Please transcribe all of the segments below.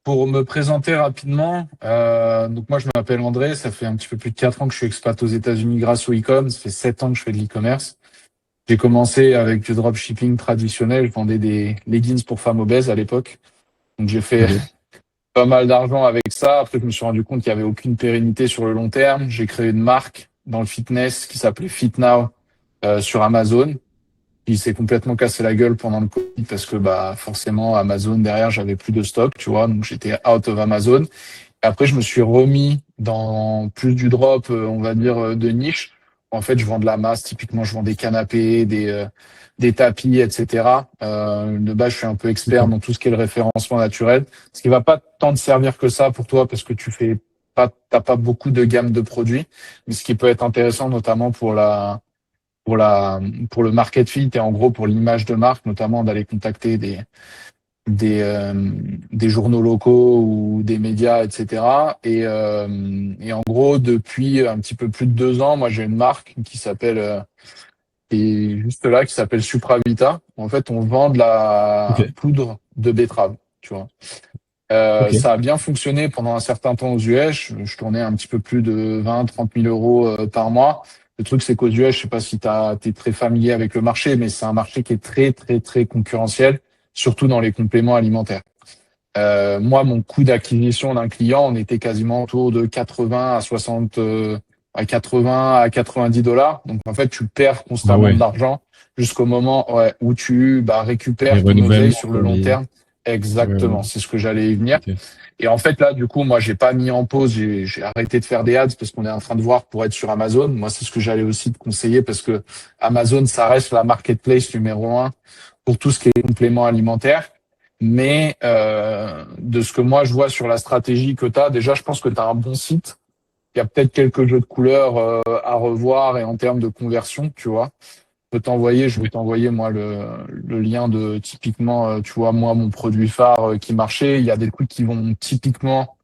Pour me présenter rapidement, donc moi je m'appelle André, ça fait un petit peu plus de 4 ans que je suis expat aux États-Unis grâce au e-com, ça fait 7 ans que je fais de l'e-commerce. J'ai commencé avec du dropshipping traditionnel, je vendais des leggings pour femmes obèses à l'époque. Donc j'ai fait Ok. pas mal d'argent avec ça. Après je me suis rendu compte qu'il y avait aucune pérennité sur le long terme. J'ai créé une marque dans le fitness qui s'appelait FitNow sur Amazon. Il s'est complètement cassé la gueule pendant le Covid parce que bah forcément Amazon derrière j'avais plus de stock, tu vois, donc j'étais out of Amazon. Et après je me suis remis dans plus du drop, on va dire de niche. En fait, je vends de la masse, typiquement je vends des canapés, des tapis, etc. De base, je suis un peu expert D'accord. dans tout ce qui est le référencement naturel, ce qui va pas tant te servir que ça pour toi parce que t'as pas beaucoup de gamme de produits, mais ce qui peut être intéressant notamment pour la pour le market fit et en gros pour l'image de marque, notamment d'aller contacter des euh, des journaux locaux ou des médias, etc. Et en gros, depuis un petit peu plus de 2 ans, moi j'ai une marque qui s'appelle qui est juste là, qui s'appelle Supravita. En fait, on vend de la Ok. poudre de betterave, tu vois. Ok. Ça a bien fonctionné pendant un certain temps aux US. Je tournais un petit peu plus de 20 000 à 30 000 euros par mois. Le truc, c'est qu'aux US, je sais pas si t'es très familier avec le marché, mais c'est un marché qui est très, très, très concurrentiel, surtout dans les compléments alimentaires. Moi, mon coût d'acquisition d'un client, on était quasiment autour de 80 à 60, à 80 à 90 dollars. Donc, en fait, tu perds Ah constamment de ouais. l'argent jusqu'au moment ouais, où tu Les récupères ton oseille renouvellements, sur le quoi, long les. terme. Ouais, ouais. Exactement, c'est ce que j'allais y venir. Ok. Et en fait, là, du coup, moi, j'ai pas mis en pause, j'ai arrêté de faire des ads parce qu'on est en train de voir pour être sur Amazon. Moi, c'est ce que j'allais aussi te conseiller parce que Amazon, ça reste la marketplace numéro un pour tout ce qui est complément alimentaire. Mais de ce que moi, je vois sur la stratégie que tu as, déjà, je pense que tu as un bon site. Il y a peut-être quelques jeux de couleurs à revoir et en termes de conversion, tu vois. Je vais Ouais. t'envoyer moi le lien de typiquement, tu vois, moi mon produit phare qui marchait. Il y a des trucs qui vont typiquement,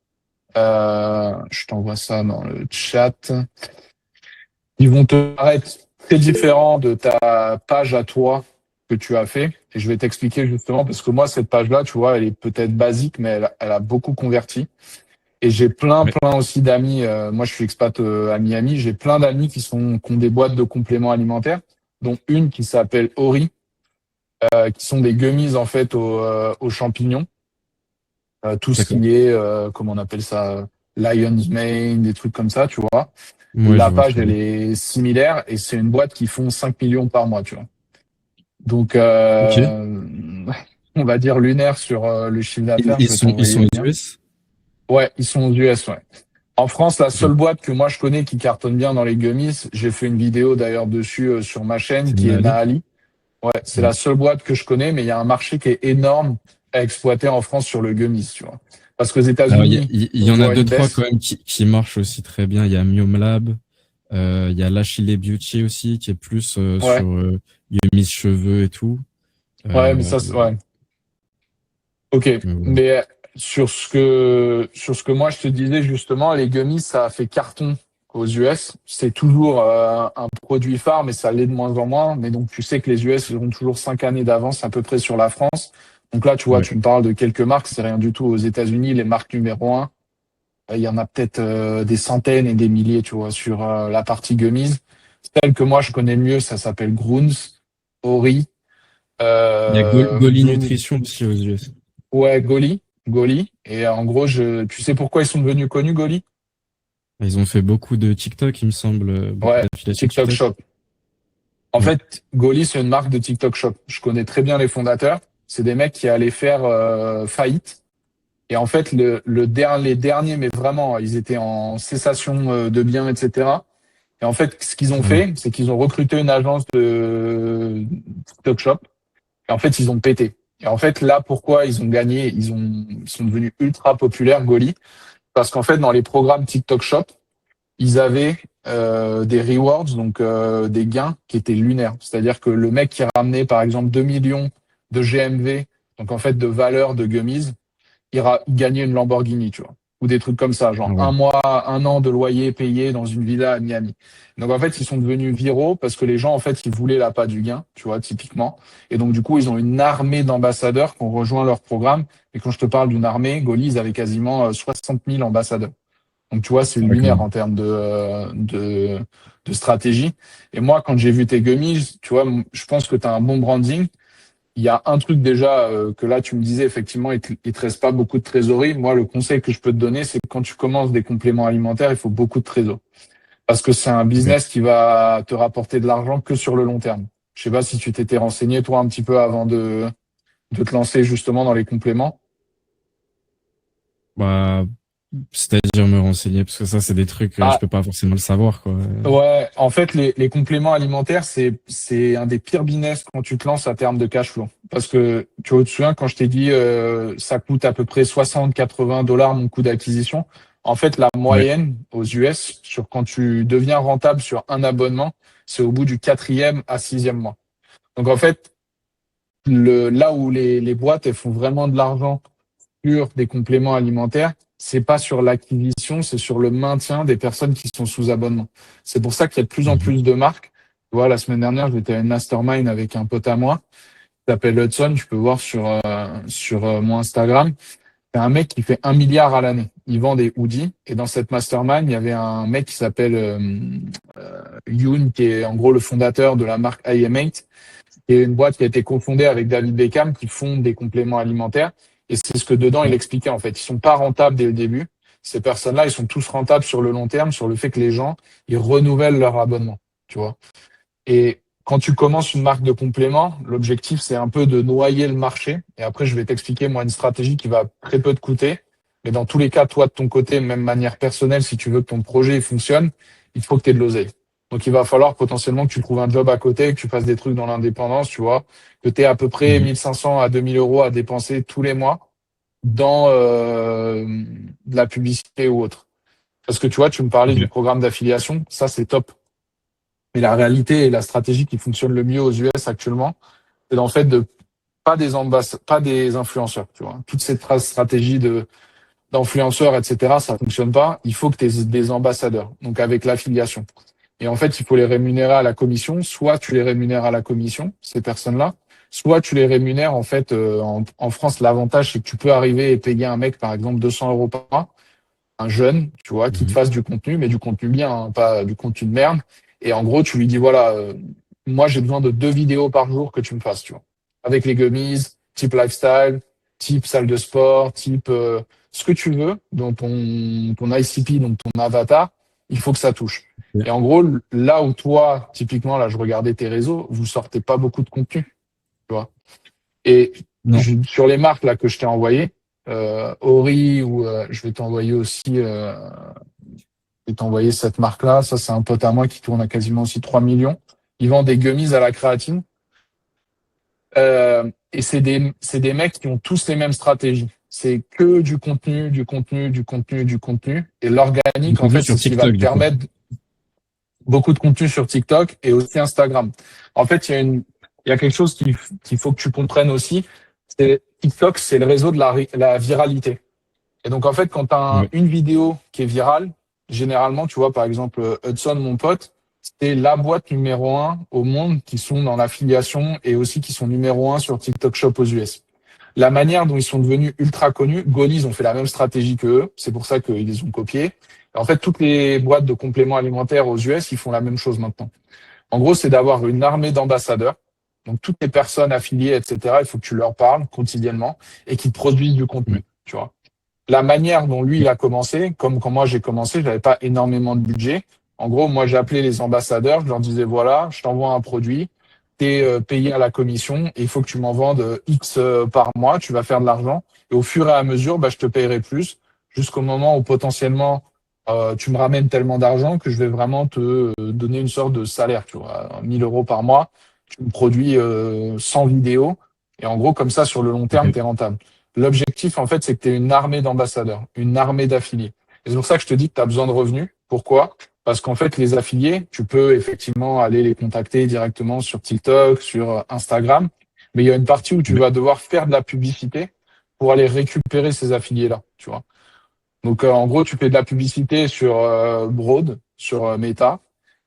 je t'envoie ça dans le chat. Ils vont te paraître très différents de ta page à toi que tu as fait. Et je vais t'expliquer justement parce que moi cette page-là, tu vois, elle est peut-être basique, mais elle a beaucoup converti. Et j'ai Ouais. plein aussi d'amis. Moi, je suis expat à Miami. J'ai plein d'amis qui ont des boîtes de compléments alimentaires, dont une qui s'appelle Ori qui sont des gummies en fait aux champignons. Tout ce D'accord. qui est, comment on appelle ça, Lion's Mane, des trucs comme ça, tu vois. Ouais, je La vois page, très elle bien. est similaire et c'est une boîte qui font 5 millions par mois, tu vois. Donc, Ok. on va dire lunaire sur le chiffre d'affaires, je vais Ils t'envoyer sont le aux lien. US? Ouais, ils sont aux US, ouais. En France, la Ok. seule boîte que moi je connais qui cartonne bien dans les gummies, j'ai fait une vidéo d'ailleurs dessus sur ma chaîne, C'est qui est Nali? Naali. Ouais, c'est la Ouais. seule boîte que je connais, mais il y a un marché qui est énorme à exploiter en France sur le gummies, tu vois. Parce qu'aux Alors, États-Unis, il y on en a voit deux, une trois quand baisse. même qui marchent aussi très bien. Il y a Mium Lab, il y a Lachile Beauty aussi, qui est plus Ouais, sur Yumis cheveux et tout. ouais, mais Euh, ça, ouais. Ok, mais voilà. mais sur ce que moi je te disais justement, les gummies, ça a fait carton aux US. C'est toujours un produit phare, mais ça l'est de moins en moins. Mais donc tu sais que les US, ils ont toujours 5 années d'avance à peu près sur la France. Donc là, tu vois, Ouais. tu me parles de quelques marques, c'est rien du tout. Aux États-Unis, les marques numéro un, il y en a peut-être des centaines et des milliers, tu vois, sur la partie gummies. Celle que moi je connais le mieux, ça s'appelle Groons, Ori, Il y a Goli Bloom, Nutrition aussi aux US. ouais, Goli. Et en gros, tu sais pourquoi ils sont devenus connus, Goli? Ils ont fait beaucoup de TikTok, il me semble, beaucoup Ouais, d'affiliations TikTok TikTok. Shop. En Ouais. fait, Goli, c'est une marque de TikTok Shop. Je connais très bien les fondateurs. C'est des mecs qui allaient faire faillite. Et en fait, les derniers, mais vraiment, ils étaient en cessation de biens, etc. Et en fait, ce qu'ils ont Ah ouais. fait, c'est qu'ils ont recruté une agence de TikTok Shop. Et en fait, ils ont pété. Et en fait, là, pourquoi ils ont gagné, ils sont devenus ultra populaires, Goli, parce qu'en fait, dans les programmes TikTok Shop, ils avaient des rewards, donc des gains qui étaient lunaires. C'est-à-dire que le mec qui ramenait, par exemple, 2 millions de GMV, donc en fait de valeur de gummies, il gagnait une Lamborghini, tu vois. ou des trucs comme ça, genre Ouais. un mois, un an de loyer payé dans une villa à Miami. Donc en fait, ils sont devenus viraux parce que les gens, en fait, ils voulaient l'appât du gain, tu vois, typiquement. Et donc du coup, ils ont une armée d'ambassadeurs qui ont rejoint leur programme. Et quand je te parle d'une armée, Goli, ils avaient quasiment 60 000 ambassadeurs. Donc tu vois, c'est Ouais, quand lunaire même. en termes de stratégie. Et moi, quand j'ai vu tes gummies, tu vois, je pense que tu as un bon branding. Il y a un truc déjà que là, tu me disais, effectivement, il te reste pas beaucoup de trésorerie. Moi, le conseil que je peux te donner, c'est que quand tu commences des compléments alimentaires, il faut beaucoup de trésor. Parce que c'est un Ok. business qui va te rapporter de l'argent que sur le long terme. Je sais pas si tu t'étais renseigné, toi, un petit peu avant de te lancer justement dans les compléments. Bah, c'est-à-dire me renseigner, parce que ça, c'est des trucs, je Bah, peux pas forcément le savoir, quoi. ouais, en fait, les compléments alimentaires, c'est un des pires business quand tu te lances à terme de cash flow. Parce que tu te souviens quand je t'ai dit ça coûte à peu près 60-80 $ mon coût d'acquisition. En fait, la Ouais. moyenne aux US sur quand tu deviens rentable sur un abonnement, c'est au bout du quatrième à sixième mois. Donc en fait, là où les boîtes elles font vraiment de l'argent sur des compléments alimentaires, c'est pas sur l'acquisition, c'est sur le maintien des personnes qui sont sous abonnement. C'est pour ça qu'il y a de plus en Mhm. plus de marques. Tu vois, la semaine dernière, j'étais à une mastermind avec un pote à moi, qui s'appelle Hudson, tu peux voir sur mon Instagram. C'est un mec qui fait 1 milliard à l'année. Il vend des hoodies. Et dans cette mastermind, il y avait un mec qui s'appelle Youn, qui est en gros le fondateur de la marque IM8, qui est une boîte qui a été confondée avec David Beckham, qui font des compléments alimentaires. Et c'est ce que dedans, il Ouais. expliquait, en fait. Ils sont pas rentables dès le début. Ces personnes-là, ils sont tous rentables sur le long terme, sur le fait que les gens, ils renouvellent leur abonnement, tu vois. Et quand tu commences une marque de compléments, l'objectif, c'est un peu de noyer le marché. Et après, je vais t'expliquer, moi, une stratégie qui va très peu te coûter. Mais dans tous les cas, toi, de ton côté, même manière personnelle, si tu veux que ton projet fonctionne, il faut que tu aies de l'oseille. Donc, il va falloir potentiellement que tu trouves un job à côté, que tu fasses des trucs dans l'indépendance, tu vois, que tu aies à peu près Mhm. 1 500 à 2 000 € à dépenser tous les mois dans de la publicité ou autre. Parce que tu vois, tu me parlais du Ok. programme d'affiliation, ça, c'est top. Mais la réalité et la stratégie qui fonctionne le mieux aux US actuellement, c'est en fait de pas des influenceurs, tu vois. Toute cette stratégie d'influenceurs, etc., ça fonctionne pas. Il faut que tu aies des ambassadeurs, donc avec l'affiliation. Et en fait, il faut les rémunérer à la commission. Soit tu les rémunères à la commission, ces personnes-là, soit tu les rémunères, en fait, en France, l'avantage, c'est que tu peux arriver et payer un mec, par exemple, 200 € par mois, un jeune, tu vois, qui te Mhm. fasse du contenu, mais du contenu bien, hein, pas du contenu de merde. Et en gros, tu lui dis, voilà, moi, j'ai besoin de 2 vidéos par jour que tu me fasses, tu vois. Avec les gummies, type lifestyle, type salle de sport, type ce que tu veux, dans ton ICP, donc ton avatar, il faut que ça touche. Et Ok. en gros, là où toi, typiquement, là, je regardais tes réseaux, vous sortez pas beaucoup de contenu, tu vois. Et Non. sur les marques là que je t'ai envoyées, Ori ou je vais t'envoyer aussi, je vais t'envoyer cette marque-là. Ça, c'est un pote à moi qui tourne à quasiment aussi 3 millions. Ils vendent des gummies à la créatine. Et c'est des mecs qui ont tous les mêmes stratégies. C'est que du contenu, du contenu, du contenu, du contenu. Et Du l'organique, en contenu fait, sur c'est ce qui va TikTok, te du coup. permettre beaucoup de contenu sur TikTok et aussi Instagram. En fait, il y a quelque chose qu'il faut que tu comprennes aussi. C'est TikTok, c'est le réseau de la viralité. Et donc, en fait, quand tu as Ouais. une vidéo qui est virale, généralement, tu vois, par exemple, Hudson, mon pote, c'est la boîte numéro un au monde qui sont dans l'affiliation et aussi qui sont numéro un sur TikTok Shop aux US. La manière dont ils sont devenus ultra connus, Gaulies ont fait la même stratégie que eux. C'est pour ça qu'ils les ont copiés. En fait, toutes les boîtes de compléments alimentaires aux US, ils font la même chose maintenant. En gros, c'est d'avoir une armée d'ambassadeurs. Donc, toutes les personnes affiliées, etc., il faut que tu leur parles quotidiennement et qu'ils produisent du Ouais. contenu, tu vois. La manière dont lui, il a commencé, comme quand moi j'ai commencé, j'avais pas énormément de budget. En gros, moi, j'appelais les ambassadeurs, je leur disais, voilà, je t'envoie un produit, tu es payé à la commission et il faut que tu m'en vendes X par mois, tu vas faire de l'argent. Et au fur et à mesure, bah, je te payerai plus jusqu'au moment où potentiellement tu me ramènes tellement d'argent que je vais vraiment te donner une sorte de salaire, tu vois, 1 000 € par mois. Tu me produis 100 vidéos et en gros, comme ça, sur le long terme, Ok. tu es rentable. L'objectif, en fait, c'est que tu aies une armée d'ambassadeurs, une armée d'affiliés. Et c'est pour ça que je te dis que tu as besoin de revenus. Pourquoi? Parce qu'en fait, les affiliés, tu peux effectivement aller les contacter directement sur TikTok, sur Instagram, mais il y a une partie où tu Ouais. vas devoir faire de la publicité pour aller récupérer ces affiliés-là, tu vois. Donc, en gros, tu fais de la publicité sur Broad, sur Meta,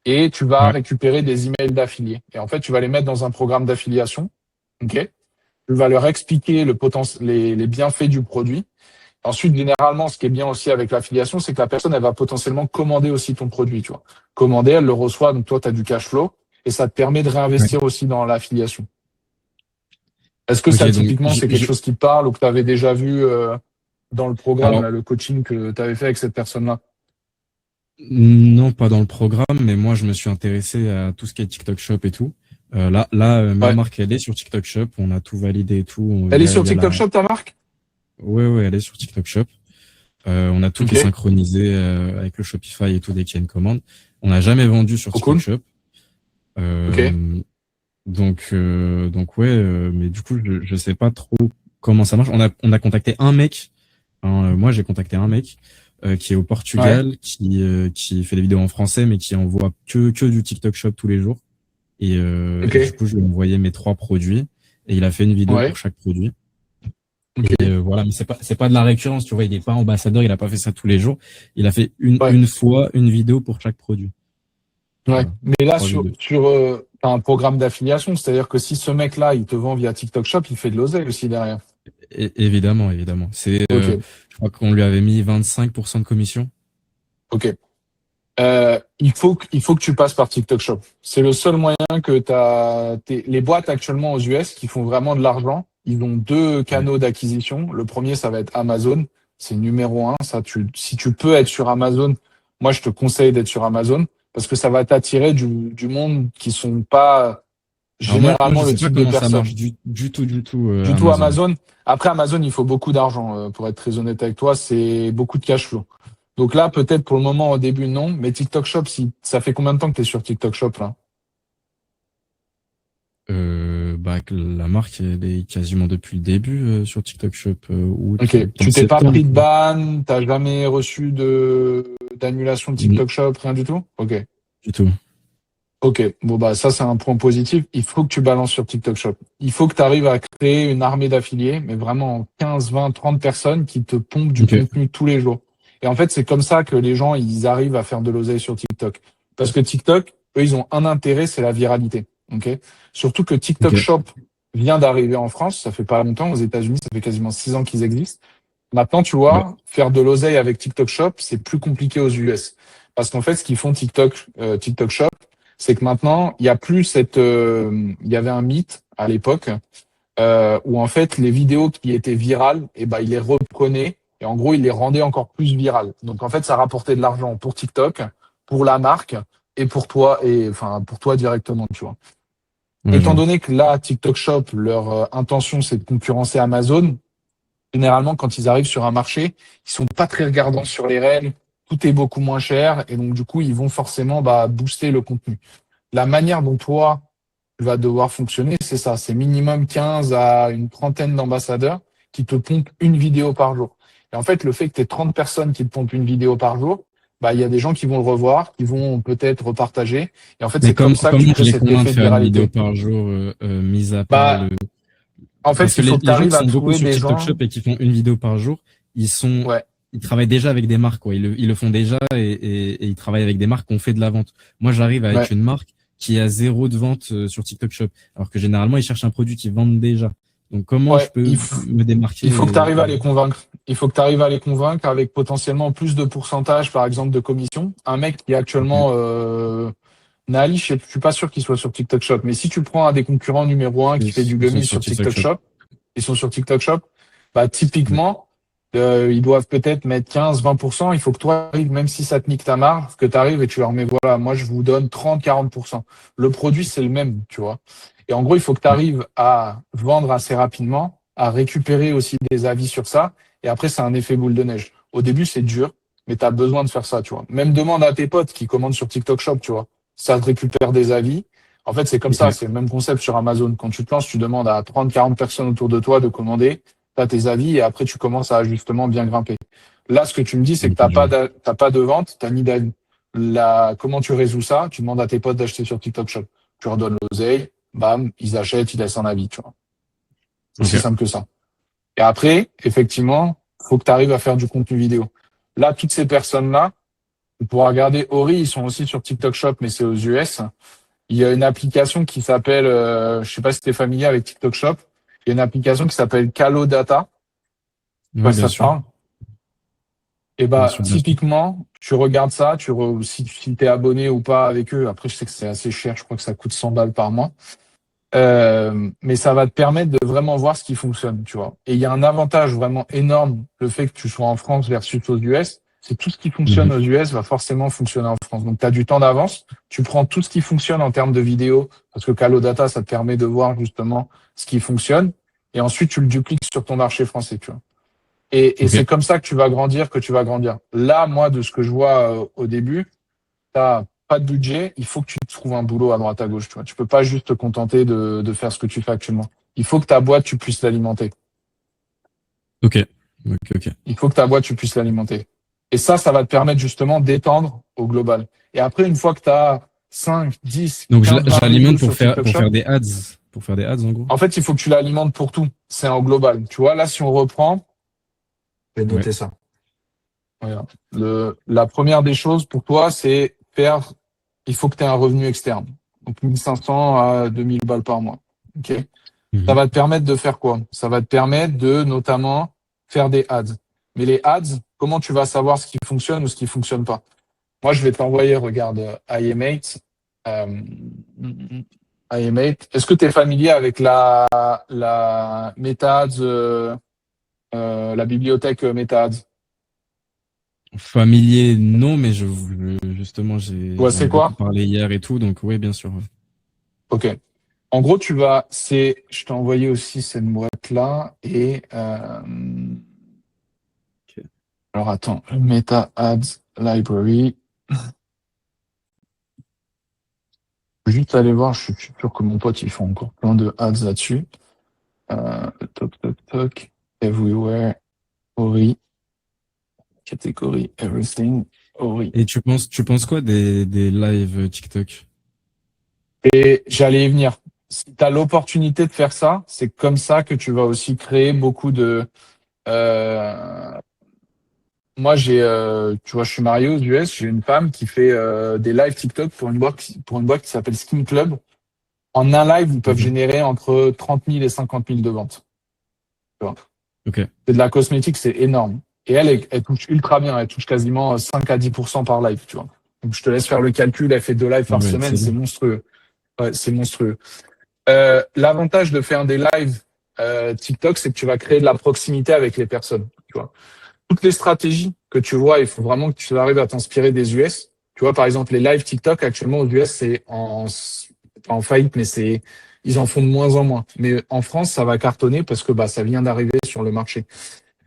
et tu vas Ouais. récupérer des emails d'affiliés. Et en fait, tu vas les mettre dans un programme d'affiliation. Ok. Tu vas leur expliquer les bienfaits du produit. Ensuite, généralement, ce qui est bien aussi avec l'affiliation, c'est que la personne, elle va potentiellement commander aussi ton produit, tu vois. Commander, elle le reçoit, donc toi, tu as du cash flow, et ça te permet de Ouais. réinvestir aussi dans l'affiliation. Est-ce que Ok, ça, donc typiquement, c'est quelque chose qui te parle ou que tu avais déjà vu dans le programme, alors là, le coaching que tu avais fait avec cette personne-là? non, pas dans le programme, mais moi je me suis intéressé à tout ce qui est TikTok Shop et tout. Ma Ouais. marque elle est sur TikTok Shop, on a tout validé et tout. Elle est sur TikTok Shop, ta marque? Ouais, elle est sur TikTok Shop. On a tout Ok, qui est synchronisé avec le Shopify et tout dès qu'il y a une commande. On n'a jamais vendu sur trop TikTok cool. Shop. Ok, Euh, donc ouais, mais du coup je sais pas trop comment ça marche. On a contacté un mec. Hein, moi j'ai contacté un mec qui est au ouais, Portugal, qui fait des vidéos en français, mais qui envoie que du TikTok Shop tous les jours. Et du ok, coup je lui ai envoyé mes 3 produits et il a fait une vidéo pour ouais, chaque produit. Et ok, voilà, mais c'est pas de la récurrence, tu vois, il est pas ambassadeur, il a pas fait ça tous les jours. Il a fait ouais, une fois une vidéo pour chaque produit. ouais. Voilà, Mais là, 3 vidéos. t'as un programme d'affiliation, c'est-à-dire que si ce mec-là, il te vend via TikTok Shop, il fait de l'oseille aussi derrière. Évidemment, évidemment. Ok, Je crois qu'on lui avait mis 25% de commission. ok. Il faut que tu passes par TikTok Shop. C'est le seul moyen que les boîtes actuellement aux US qui font vraiment de l'argent. Ils ont deux Ouais. canaux d'acquisition. Le premier, ça va être Amazon. C'est numéro un. Ça, si tu peux être sur Amazon, moi, je te conseille d'être sur Amazon parce que ça va t'attirer du monde qui sont pas Alors moi, généralement je le sais pas type de comment ça marche personnes. du tout, Du tout Amazon. Amazon. Après Amazon, il faut beaucoup d'argent. Pour être très honnête avec toi, c'est beaucoup de cash flow. Donc là, peut-être pour le moment, au début, non. Mais TikTok Shop, si ça fait combien de temps que tu es sur TikTok Shop là? Que la marque, elle est quasiment depuis le début sur TikTok Shop, août, Ok. Tu peut-être t'es pas septembre, pris de quoi. ban, t'as jamais reçu de d'annulation de Mm, TikTok Shop, rien du tout? Ok. du tout. Ok. Bon bah ça c'est un point positif. Il faut que tu balances sur TikTok Shop. Il faut que tu arrives à créer une armée d'affiliés, mais vraiment 15, 20, 30 personnes qui te pompent du Ok, contenu tous les jours. Et en fait, c'est comme ça que les gens ils arrivent à faire de l'oseille sur TikTok. Parce que TikTok, eux, ils ont un intérêt, c'est la viralité. Ok. Surtout que TikTok ok, Shop vient d'arriver en France, ça fait pas longtemps. Aux États-Unis, ça fait quasiment 6 ans qu'ils existent. Maintenant, tu ouais. vois, faire de l'oseille avec TikTok Shop, c'est plus compliqué aux US. Parce qu'en fait, ce qu'ils font TikTok Shop, c'est que maintenant, il y a plus il y avait un mythe à l'époque où en fait, les vidéos qui étaient virales, et ben, ils les reprenaient et en gros, ils les rendaient encore plus virales. Donc en fait, ça rapportait de l'argent pour TikTok, pour la marque et pour toi et enfin pour toi directement, tu vois. Ouais, je Étant vois. donné que là, TikTok Shop, leur intention, c'est de concurrencer Amazon, généralement, quand ils arrivent sur un marché, ils sont pas très regardants sur les règles. Tout est beaucoup moins cher et donc du coup, ils vont forcément booster le contenu. La manière dont toi, tu vas devoir fonctionner, c'est ça. C'est minimum 15 à une trentaine d'ambassadeurs qui te pompent une vidéo par jour. Et en fait, le fait que tu aies 30 personnes qui te pompent une vidéo par jour, il y a des gens qui vont le revoir, qui vont peut-être repartager. Et en fait, Mais c'est comme ça que tu comment je crées les cet convaincs de effet de faire une vidéo viralité. par jour, mis à part Bah, le... en Parce fait, que il faut que tu les gens arrives qui à sont beaucoup trouver sur des TikTok Shop gens. et qui font une vidéo par jour, Ouais, ils travaillent déjà avec des marques, quoi. Ils le font déjà et ils travaillent avec des marques qui ont fait de la vente. Moi, j'arrive avec ouais. une marque qui a zéro de vente sur TikTok Shop. Alors que généralement, ils cherchent un produit qu'ils vendent déjà. Donc, comment je Ouais, peux me démarquer il faut que tu arrives à les et- convaincre. Il faut que tu arrives à les convaincre avec potentiellement plus de pourcentage, par exemple, de commission. Un mec qui est Ok, actuellement Nali, je suis pas sûr qu'il soit sur TikTok Shop. Mais si tu prends un des concurrents numéro un qui fait du ils sont gummy sur sur TikTok TikTok Shop. Shop, ils sont sur TikTok Shop, Ouais. typiquement, ils doivent peut-être mettre 15, 20%. Il faut que toi arrives, même si ça te nique ta marge, que tu arrives et tu leur mets, voilà, moi je vous donne 30, 40%. Le produit, c'est le même, tu vois. Et en gros, il faut que tu Ouais. arrives à vendre assez rapidement, à récupérer aussi des avis sur ça. Et après, c'est un effet boule de neige. Au début, c'est dur, mais tu as besoin de faire ça, tu vois. Même demande à tes potes qui commandent sur TikTok Shop, tu vois. Ça te récupère des avis. En fait, c'est comme ça, Ok. c'est le même concept sur Amazon. Quand tu te lances, tu demandes à 30, 40 personnes autour de toi de commander, tu as tes avis et après tu commences à justement bien grimper. Là, ce que tu me dis, c'est que Ok, je vois. t'as pas de vente, t'as ni d'avis. Comment tu résous ça? Tu demandes à tes potes d'acheter sur TikTok Shop. Tu leur donnes l'oseille, bam, ils achètent, ils laissent un avis, tu vois. C'est aussi Ok. simple que ça. Et après, effectivement, faut que tu arrives à faire du contenu vidéo. Là, toutes ces personnes-là, tu pourras regarder Ori, ils sont aussi sur TikTok Shop, mais c'est aux US. Il y a une application qui s'appelle, je sais pas si tu es familier avec TikTok Shop, il y a une application qui s'appelle Calo Data. Je sais pas Ouais, si bien ça te sûr. parle. Et Bien bah, sûr, bien sûr. typiquement, tu regardes ça, si t'es abonné ou pas avec eux. Après, je sais que c'est assez cher. Je crois que ça coûte 100 balles par mois. Mais ça va te permettre de vraiment voir ce qui fonctionne, tu vois. Et il y a un avantage vraiment énorme, le fait que tu sois en France versus aux US, c'est tout ce qui fonctionne Mhm. aux US va forcément fonctionner en France. Donc, tu as du temps d'avance. Tu prends tout ce qui fonctionne en termes de vidéo, parce que Calo Data, ça te permet de voir justement ce qui fonctionne. Et ensuite, tu le dupliques sur ton marché français, tu vois. Et Ok. c'est comme ça que tu vas grandir, que tu vas grandir. Là, moi, de ce que je vois au début, t'as pas de budget, il faut que tu te trouves un boulot à droite à gauche, tu vois. Tu peux pas juste te contenter de faire ce que tu fais actuellement. Il faut que ta boîte, tu puisses l'alimenter. Ok. Ok. Ok. Il faut que ta boîte, tu puisses l'alimenter. Et ça va te permettre justement d'étendre au global. Et après, une fois que tu as 5, 10, Donc, 15, 20 000 j'alimente views sur TikTok pour Shop, faire des ads. Pour faire des ads, en gros. en fait, il faut que tu l'alimentes pour tout. C'est en global. Tu vois, là, si on reprend, je vais Ouais. noter ça. Voilà. La première des choses pour toi, c'est faire, il faut que tu aies un revenu externe. Donc 1500 à 2000 balles par mois. OK? Ça Mhm. va te permettre de faire quoi? Ça va te permettre de notamment faire des ads. Mais les ads, comment tu vas savoir ce qui fonctionne ou ce qui fonctionne pas? Moi, je vais t'envoyer, regarde, IM8. Euh, IM8. Est-ce que tu es familier avec la MetaAds, la bibliothèque MetaAds? Familier, non, mais justement, Tu vois, j'en ai c'est beaucoup quoi? parlé hier et tout, donc oui, bien sûr. Ouais. OK. En gros, je t'ai envoyé aussi cette boîte-là et, Ok. alors attends, Meta Ads Library. Je vais juste aller voir, je suis sûr que mon pote, il fait encore plein de ads là-dessus. Toc, toc, toc. Everywhere. Ori. Catégorie Everything. Ori. Et tu penses quoi des lives TikTok? Et j'allais y venir. Si tu as l'opportunité de faire ça, c'est comme ça que tu vas aussi créer beaucoup de, euh, moi, tu vois, je suis marié aux US, j'ai une femme qui fait des lives TikTok pour une boîte qui s'appelle Skin Club. En un live, ils peuvent Ok. générer entre 30 000 et 50 000 de ventes. Tu vois. Ok. C'est de la cosmétique, c'est énorme. Et elle touche ultra bien, elle touche quasiment 5 à 10% par live, tu vois. Donc, je te laisse faire le calcul, elle fait 2 lives par Ouais, semaine, c'est excellent. monstrueux. Ouais, c'est monstrueux. L'avantage de faire des lives TikTok, c'est que tu vas créer de la proximité avec les personnes, tu vois. Toutes les stratégies que tu vois, il faut vraiment que tu arrives à t'inspirer des US. Tu vois, par exemple, les lives TikTok actuellement aux US, c'est pas en faillite, mais ils en font de moins en moins. Mais en France, ça va cartonner parce que bah, ça vient d'arriver sur le marché.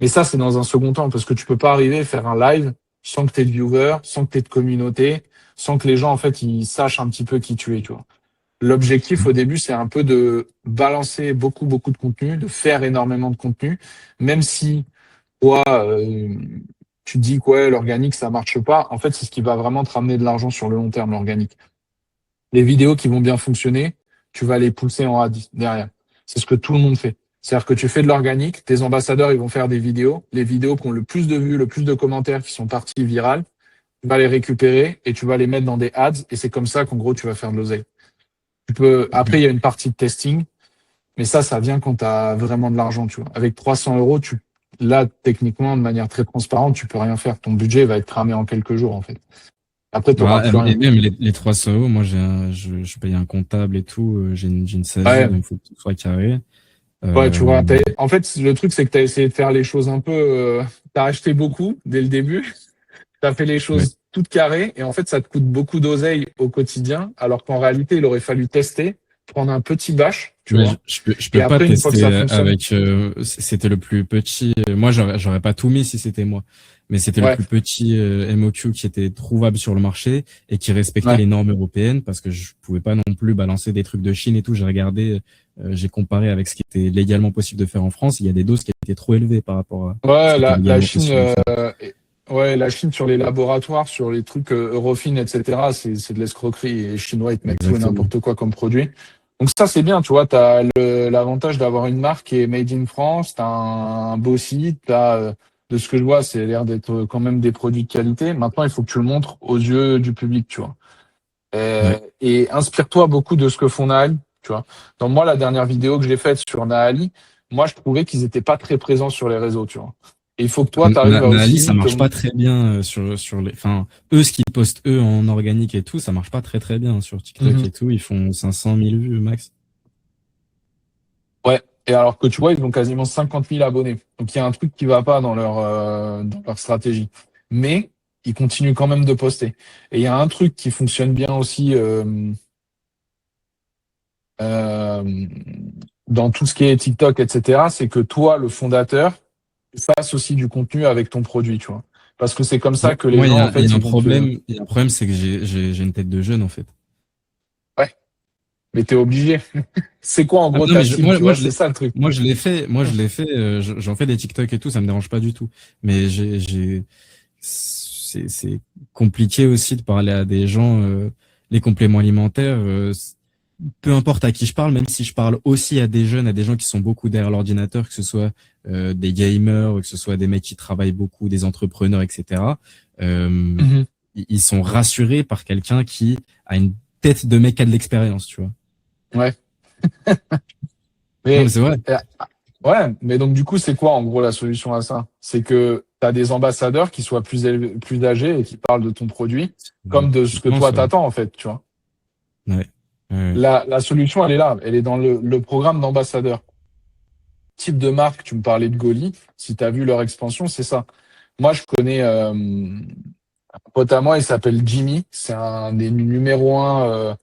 Mais ça, c'est dans un second temps parce que tu peux pas arriver à faire un live sans que tu aies de viewers, sans que tu aies de communauté, sans que les gens, en fait, ils sachent un petit peu qui tu es, tu vois. L'objectif au début, c'est un peu de balancer beaucoup, beaucoup de contenu, de faire énormément de contenu, même si toi, tu te dis que ouais, l'organique, ça marche pas. En fait, c'est ce qui va vraiment te ramener de l'argent sur le long terme, l'organique. Les vidéos qui vont bien fonctionner, tu vas les pousser en ad derrière. C'est ce que tout le monde fait. C'est-à-dire que tu fais de l'organique, tes ambassadeurs, ils vont faire des vidéos. Les vidéos qui ont le plus de vues, le plus de commentaires, qui sont parties virales, tu vas les récupérer et tu vas les mettre dans des ads. Et c'est comme ça qu'en gros, tu vas faire de l'oseille. Après, il y a une partie de testing. Mais ça vient quand tu as vraiment de l'argent, tu vois. Avec 300 euros, là, techniquement, de manière très transparente, tu peux rien faire. Ton budget va être cramé en quelques jours, en fait. Après, tu n'auras Ah, plus et rien. même les 300 euros, moi, je paye un comptable et tout, j'ai une SASU, Ouais, donc faut que tout soit carré. ouais, tu vois. Euh, En fait, le truc, c'est que tu as essayé de faire les choses un peu. Tu as acheté beaucoup dès le début. Tu as fait les ouais. choses toutes carrées. Et en fait, ça te coûte beaucoup d'oseille au quotidien. Alors qu'en réalité, il aurait fallu tester, prendre un petit bâche, tu Mais vois. je Et peux pas après, une fois que tester ça fonctionne, avec. C'était le plus petit. Moi, j'aurais pas tout mis si c'était moi. Mais c'était le ouais, plus petit MOQ qui était trouvable sur le marché et qui respectait ouais. les normes européennes parce que je pouvais pas non plus balancer des trucs de Chine et tout. J'ai regardé, j'ai comparé avec ce qui était légalement possible de faire en France. Il y a des doses qui étaient trop élevées par rapport à ce Ouais, qui était la légalement Chine, possible de faire. ouais, la Chine sur les laboratoires, sur les trucs Eurofins, etc., c'est de l'escroquerie. Et les Chinois, ils te mettent tout et Exactement. n'importe quoi comme produit. Donc ça, c'est bien, tu vois, l'avantage d'avoir une marque qui est made in France, t'as un beau site, de ce que je vois, c'est l'air d'être quand même des produits de qualité. Maintenant, il faut que tu le montres aux yeux du public, tu vois. Ouais. Et inspire-toi beaucoup de ce que font Naali, tu vois. Donc moi, la dernière vidéo que j'ai faite sur Naali, moi, je trouvais qu'ils étaient pas très présents sur les réseaux, tu vois. Et il faut que toi, tu arrives à Naali, ça aussi te... marche pas très bien sur les, enfin, eux, ce qu'ils postent, eux, en organique et tout, ça marche pas très très bien sur TikTok Mhm. et tout. Ils font 500 000 vues max. Ouais. Et alors que tu vois, ils ont quasiment 50 000 abonnés. Donc il y a un truc qui va pas dans leur stratégie. Mais ils continuent quand même de poster. Et il y a un truc qui fonctionne bien aussi euh, dans tout ce qui est TikTok, etc., c'est que toi, le fondateur, tu fasses aussi du contenu avec ton produit, tu vois. Parce que c'est comme ça que les Moi, gens, en il y fait, a un ils vont te... problème. Il y a un problème, c'est que j'ai une tête de jeune, en fait. Ouais, mais t'es obligé. C'est quoi, en Ah, gros, non, ta mais cible, tu vois? C'est ça, le truc. moi, je l'ai fait, j'en fais des TikTok et tout, ça me dérange pas du tout. Mais c'est compliqué aussi de parler à des gens, les compléments alimentaires, peu importe à qui je parle, même si je parle aussi à des jeunes, à des gens qui sont beaucoup derrière l'ordinateur, que ce soit des gamers, que ce soit des mecs qui travaillent beaucoup, des entrepreneurs, etc. Euh, Mhm. ils sont rassurés par quelqu'un qui a une tête de mec qui a de l'expérience, tu vois. Ouais. Non, mais Mais, c'est vrai. ouais, mais donc, du coup, c'est quoi, en gros, la solution à ça? C'est que tu as des ambassadeurs qui soient plus âgés et qui parlent de ton produit, comme de Je ce que pense, toi ouais. t'attends, en fait, tu vois. Ouais. Ouais. La solution, elle est là. Elle est dans le programme d'ambassadeur. Type de marque, tu me parlais de Goli. Si tu as vu leur expansion, c'est ça. Moi, je connais un pote à moi, il s'appelle Jimmy. C'est un des numéros un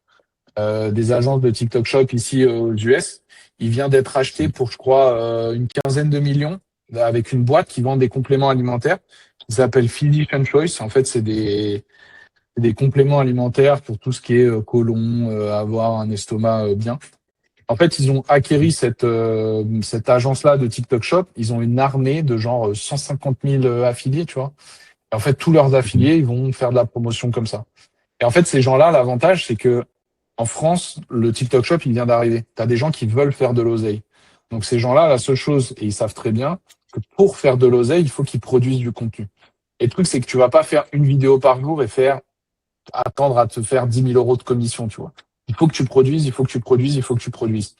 des agences de TikTok Shop ici aux US. Il vient d'être acheté pour, je crois, une quinzaine de millions avec une boîte qui vend des compléments alimentaires qui s'appelle Physician Choice. En fait, c'est des compléments alimentaires pour tout ce qui est côlon, avoir un estomac bien. En fait, ils ont acquéri cette agence-là de TikTok Shop. Ils ont une armée de genre 150 000 affiliés, tu vois. Et en fait, tous leurs affiliés, ils vont faire de la promotion comme ça. Et en fait, ces gens-là, l'avantage, c'est que en France, le TikTok Shop, il vient d'arriver. Tu as des gens qui veulent faire de l'oseille. Donc ces gens-là, la seule chose, et ils savent très bien, que pour faire de l'oseille, il faut qu'ils produisent du contenu. Et le truc, c'est que tu vas pas faire une vidéo par jour et attendre à te faire 10 000 euros de commission, tu vois. Il faut que tu produises, il faut que tu produises, il faut que tu produises.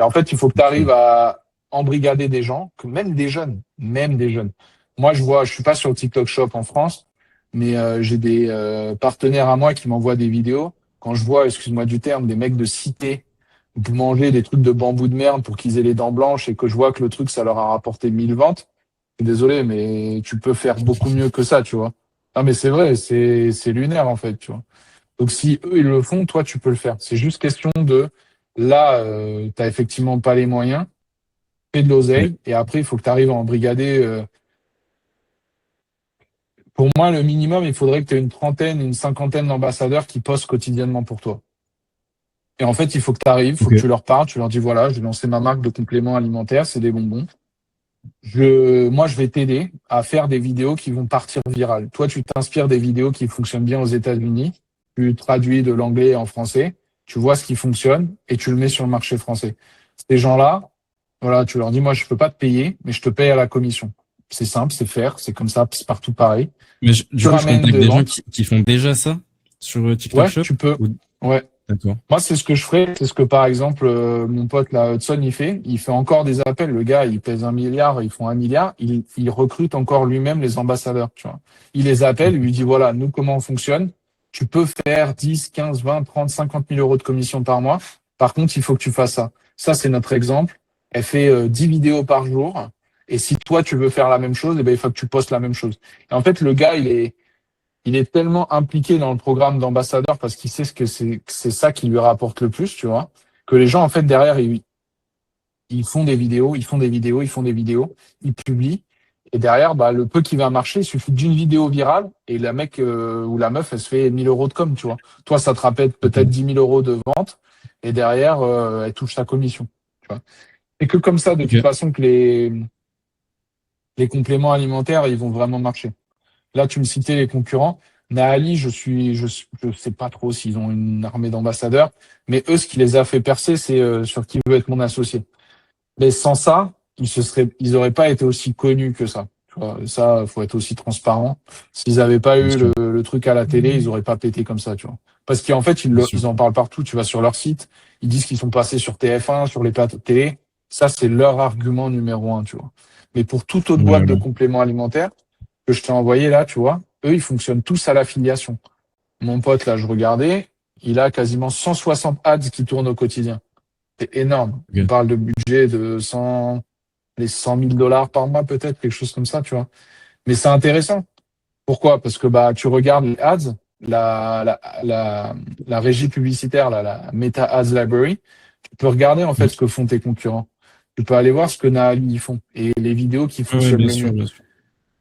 Et en fait, il faut que tu arrives à embrigader des gens, que même des jeunes, même des jeunes. Moi, je suis pas sur le TikTok Shop en France, mais j'ai des partenaires à moi qui m'envoient des vidéos. Quand je vois, excuse-moi du terme, des mecs de cité manger des trucs de bambou de merde pour qu'ils aient les dents blanches et que je vois que le truc, ça leur a rapporté 1000 ventes, je suis désolé, mais tu peux faire beaucoup mieux que ça, tu vois. Ah, mais c'est vrai, c'est lunaire, en fait, tu vois. Donc si eux ils le font, toi tu peux le faire. C'est juste question de là, t'as effectivement pas les moyens, fais de Ouais. l'oseille, et après il faut que tu arrives à embrigader. Pour moi, le minimum, il faudrait que tu aies une trentaine, une cinquantaine d'ambassadeurs qui postent quotidiennement pour toi. Et en fait, il faut que tu arrives, il faut Ok. que tu leur parles, tu leur dis voilà, je vais lancer ma marque de compléments alimentaires, c'est des bonbons. Moi, je vais t'aider à faire des vidéos qui vont partir virales. Toi, tu t'inspires des vidéos qui fonctionnent bien aux États-Unis, tu traduis de l'anglais en français, tu vois ce qui fonctionne et tu le mets sur le marché français. Ces gens-là, voilà, tu leur dis, moi, je peux pas te payer, mais je te paye à la commission. C'est simple, c'est faire, c'est comme ça, c'est partout pareil. Mais du Tu coup, je ramènes contacte des des gens ventes. qui font déjà ça sur TikTok Ouais, Shop tu peux. ou... Ouais. D'accord. Moi, c'est ce que je ferais. C'est ce que, par exemple, mon pote, là, Hudson, il fait. Il fait encore des appels. Le gars, il pèse 1 milliard, ils font 1 milliard. Il recrute encore lui-même les ambassadeurs, tu vois. Il les appelle, il lui dit, voilà, nous, comment on fonctionne. Tu peux faire 10, 15, 20, 30, 50 000 euros de commission par mois. Par contre, il faut que tu fasses ça. Ça, c'est notre exemple. Elle fait 10 vidéos par jour. Et si toi, tu veux faire la même chose, eh ben, il faut que tu postes la même chose. Et en fait, le gars, il est tellement impliqué dans le programme d'ambassadeur parce qu'il sait ce que c'est ça qui lui rapporte le plus, tu vois, que les gens, en fait, derrière, ils font des vidéos, ils font des vidéos, ils font des vidéos, ils publient. Et derrière, bah, le peu qui va marcher, il suffit d'une vidéo virale et la mec ou la meuf, elle se fait 1000 euros de com, tu vois. Toi, ça te rappelle peut-être Ok. 10 000 euros de vente et derrière, elle touche sa commission, tu vois. C'est que comme ça, de toute Ok. façon, que les compléments alimentaires, ils vont vraiment marcher. Là, tu me citais les concurrents. Naali, je sais pas trop s'ils ont une armée d'ambassadeurs, mais eux, ce qui les a fait percer, c'est sur qui veut être mon associé. Mais sans ça, ils auraient pas été aussi connus que ça. Tu vois, et ça, faut être aussi transparent. S'ils avaient pas bien eu sûr, le truc à la télé, ils auraient pas pété comme ça, tu vois. Parce qu'en fait, bien sûr. ils en parlent partout. Tu vas sur leur site, ils disent qu'ils sont passés sur TF1, sur les plateaux de télé. Ça, c'est leur argument numéro un, tu vois. Mais pour toute autre Ouais, boîte de ouais. compléments alimentaires que je t'ai envoyé là, tu vois, eux, ils fonctionnent tous à l'affiliation. Mon pote, là, je regardais, il a quasiment 160 ads qui tournent au quotidien. C'est énorme. On Ok. parle de budget de 100, les 100 000 dollars par mois, peut-être, quelque chose comme ça, tu vois. Mais c'est intéressant. Pourquoi? Parce que bah tu regardes les ads, la régie publicitaire, la Meta Ads Library, tu peux regarder en fait Ouais, ce que font tes concurrents. Tu peux aller voir ce que Naali ils font et les vidéos qui ouais, fonctionnent bien le sûr, mieux. bien sûr.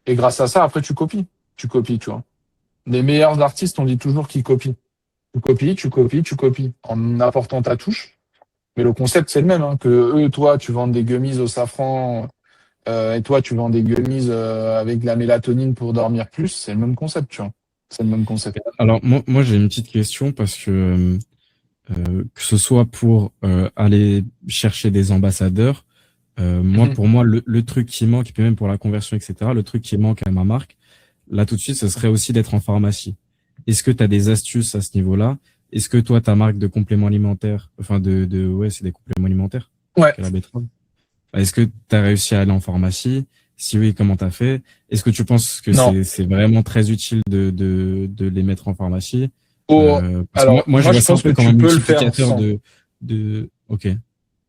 Et grâce à ça, après tu copies. Tu copies, tu vois. Les meilleurs artistes, on dit toujours qu'ils copient. Tu copies, tu copies, tu copies en apportant ta touche. Mais le concept c'est le même, hein, que eux, toi, tu vends des gummies au safran et toi, tu vends des gummies avec de la mélatonine pour dormir plus, c'est le même concept, tu vois. C'est le même concept. Alors, moi j'ai une petite question parce que ce soit pour aller chercher des ambassadeurs, Mhm. pour moi, le truc qui manque, et puis même pour la conversion, etc., le truc qui manque à ma marque, là tout de suite, ce serait aussi d'être en pharmacie. Est-ce que tu as des astuces à ce niveau-là? Est-ce que toi, ta marque de compléments alimentaires, enfin ouais, c'est des compléments alimentaires, Ouais, qu'est la betterave. Est-ce que tu as réussi à aller en pharmacie? Si oui, comment tu as fait? Est-ce que tu penses que non. c'est vraiment très utile de les mettre en pharmacie? Parce que Alors, moi, je moi, vois je ça un pense que peu comme tu un peux le faire multiplicateur sans. ok.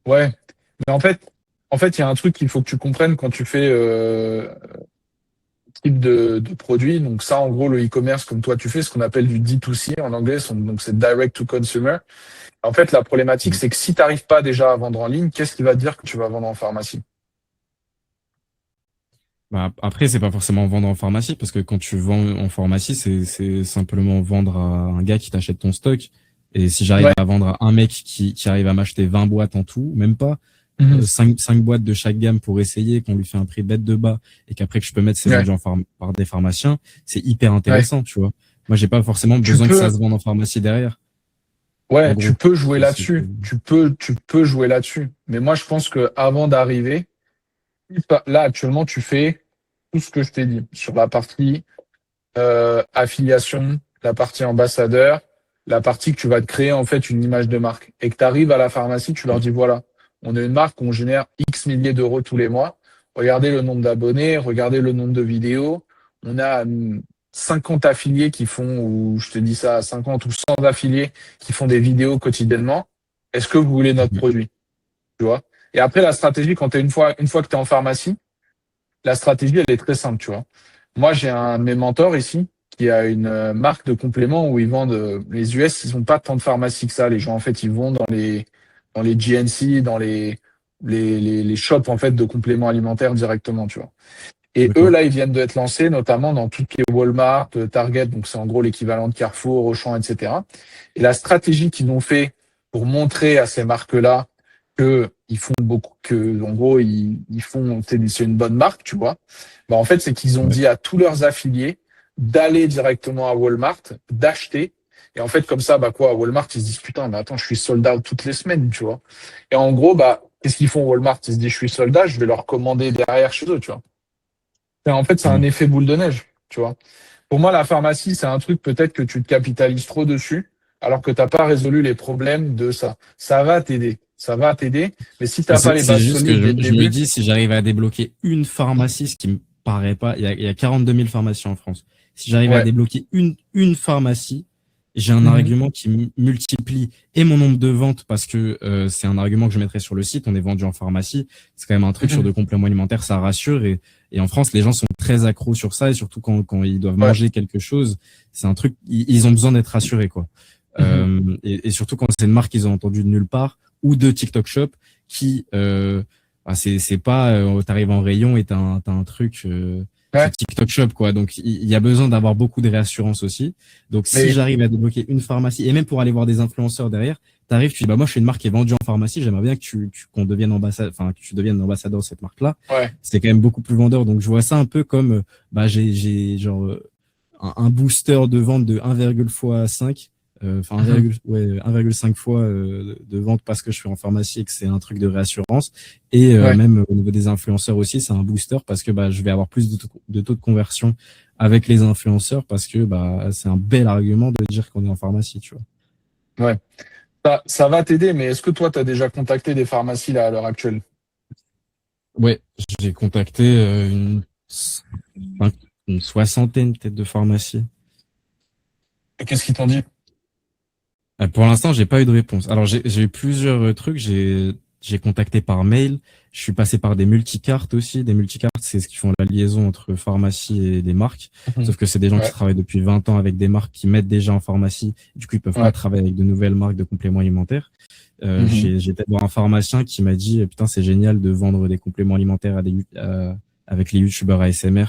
Ouais. Mais en fait, il y a un truc qu'il faut que tu comprennes quand tu fais type de produit. Donc ça, en gros, le e-commerce, comme toi, tu fais ce qu'on appelle du D2C en anglais. Donc c'est direct to consumer. En fait, la problématique, c'est que si tu n'arrives pas déjà à vendre en ligne, qu'est-ce qui va te dire que tu vas vendre en pharmacie? Bah, après, c'est pas forcément vendre en pharmacie, parce que quand tu vends en pharmacie, c'est simplement vendre à un gars qui t'achète ton stock. Et si j'arrive Ouais. à vendre à un mec qui arrive à m'acheter 20 boîtes en tout, même pas, Mhm. 5 boîtes de chaque gamme pour essayer, qu'on lui fait un prix bête de bas, et qu'après que je peux mettre c'est Ouais. vendu par des pharmaciens, c'est hyper Ouais. intéressant, tu vois. Moi, j'ai pas forcément Tu besoin que ça peux, se vende en pharmacie derrière, en ouais, tu gros. peux jouer C'est- là-dessus. Tu peux jouer là-dessus. Mais moi, je pense que avant d'arriver, là, actuellement, tu fais tout ce que je t'ai dit sur la partie affiliation, la partie ambassadeur, la partie que tu vas te créer en fait une image de marque. Et que tu arrives à la pharmacie, tu leur dis voilà, on est une marque, on génère X milliers d'euros tous les mois. Regardez le nombre d'abonnés, regardez le nombre de vidéos. On a 50 affiliés qui font, ou je te dis ça, 50 ou 100 affiliés qui font des vidéos quotidiennement. Est-ce que vous voulez notre produit? Tu vois? Et après, la stratégie, quand une fois que tu es en pharmacie, la stratégie, elle est très simple, tu vois. Moi, j'ai un de mes mentors ici qui a une marque de compléments où ils vendent les US, ils ont pas tant de pharmacie que ça. Les gens, en fait, ils vont dans les GNC, dans les shops en fait de compléments alimentaires directement, tu vois. Et eux, D'accord. là, ils viennent d'être lancés, notamment dans tout ce qui est Walmart, Target, donc c'est en gros l'équivalent de Carrefour, Auchan, etc. Et la stratégie qu'ils ont fait pour montrer à ces marques-là que ils font beaucoup, que en gros ils font, c'est une bonne marque, tu vois. Bah en fait, c'est qu'ils ont Ouais. dit à tous leurs affiliés d'aller directement à Walmart, d'acheter. Et en fait, comme ça, bah quoi, à Walmart, ils se disent putain, mais attends, je suis sold out toutes les semaines, tu vois. Et en gros, bah qu'est-ce qu'ils font Walmart? Ils se disent je suis sold out, je vais leur commander derrière chez eux, tu vois. Et en fait, c'est un Mm. effet boule de neige, tu vois. Pour moi, la pharmacie, c'est un truc peut-être que tu te capitalises trop dessus, alors que t'as pas résolu les problèmes de ça. Ça va t'aider, ça va t'aider, mais si Mais t'as pas les c'est bases juste que solides dès le je me début, dis, si j'arrive à débloquer une pharmacie, ce qui me paraît pas, il y a 42 000 pharmacies en France. Si j'arrive à ouais. débloquer une pharmacie, j'ai un Mhm. argument qui multiplie et mon nombre de ventes, parce que c'est un argument que je mettrais sur le site. On est vendu en pharmacie. C'est quand même un truc sur Mhm. de compléments alimentaires, ça rassure. Et en France, les gens sont très accros sur ça, et surtout quand ils doivent Ouais. manger quelque chose, c'est un truc, ils ont besoin d'être rassurés, quoi. Mhm. Et surtout quand c'est une marque qu'ils ont entendue de nulle part, ou de TikTok Shop, qui c'est pas t'arrives en rayon et t'as un truc, c'est Ouais. TikTok Shop, quoi. Donc il y a besoin d'avoir beaucoup de réassurance aussi. Donc si Mais j'arrive à débloquer une pharmacie, et même pour aller voir des influenceurs derrière, t'arrives, tu dis bah moi je suis une marque qui est vendue en pharmacie, j'aimerais bien que qu'on devienne ambassadeur, enfin que tu deviennes ambassadeur de cette marque là. ouais. C'est quand même beaucoup plus vendeur. Donc je vois ça un peu comme j'ai genre un booster de vente de 1,5 enfin 1,5 fois de vente parce que je suis en pharmacie et que c'est un truc de réassurance. Et Ouais. même au niveau des influenceurs aussi, c'est un booster parce que je vais avoir plus de taux de conversion avec les influenceurs parce que c'est un bel argument de dire qu'on est en pharmacie, tu vois. Ouais. Ça va t'aider, mais est-ce que toi, tu as déjà contacté des pharmacies là à l'heure actuelle? Ouais, j'ai contacté une soixantaine peut-être de pharmacies. Et qu'est-ce qu'ils t'ont dit? Pour l'instant, j'ai pas eu de réponse. Alors, j'ai eu plusieurs trucs. J'ai contacté par mail. Je suis passé par des multicartes aussi. Des multicartes, c'est ce qui font la liaison entre pharmacie et des marques. Mhm. Sauf que c'est des gens qui Ouais, travaillent depuis 20 ans avec des marques qui mettent déjà en pharmacie. Du coup, ils peuvent pas ouais. travailler avec de nouvelles marques de compléments alimentaires. Mhm. J'étais voir un pharmacien qui m'a dit, putain, c'est génial de vendre des compléments alimentaires avec les youtubeurs ASMR.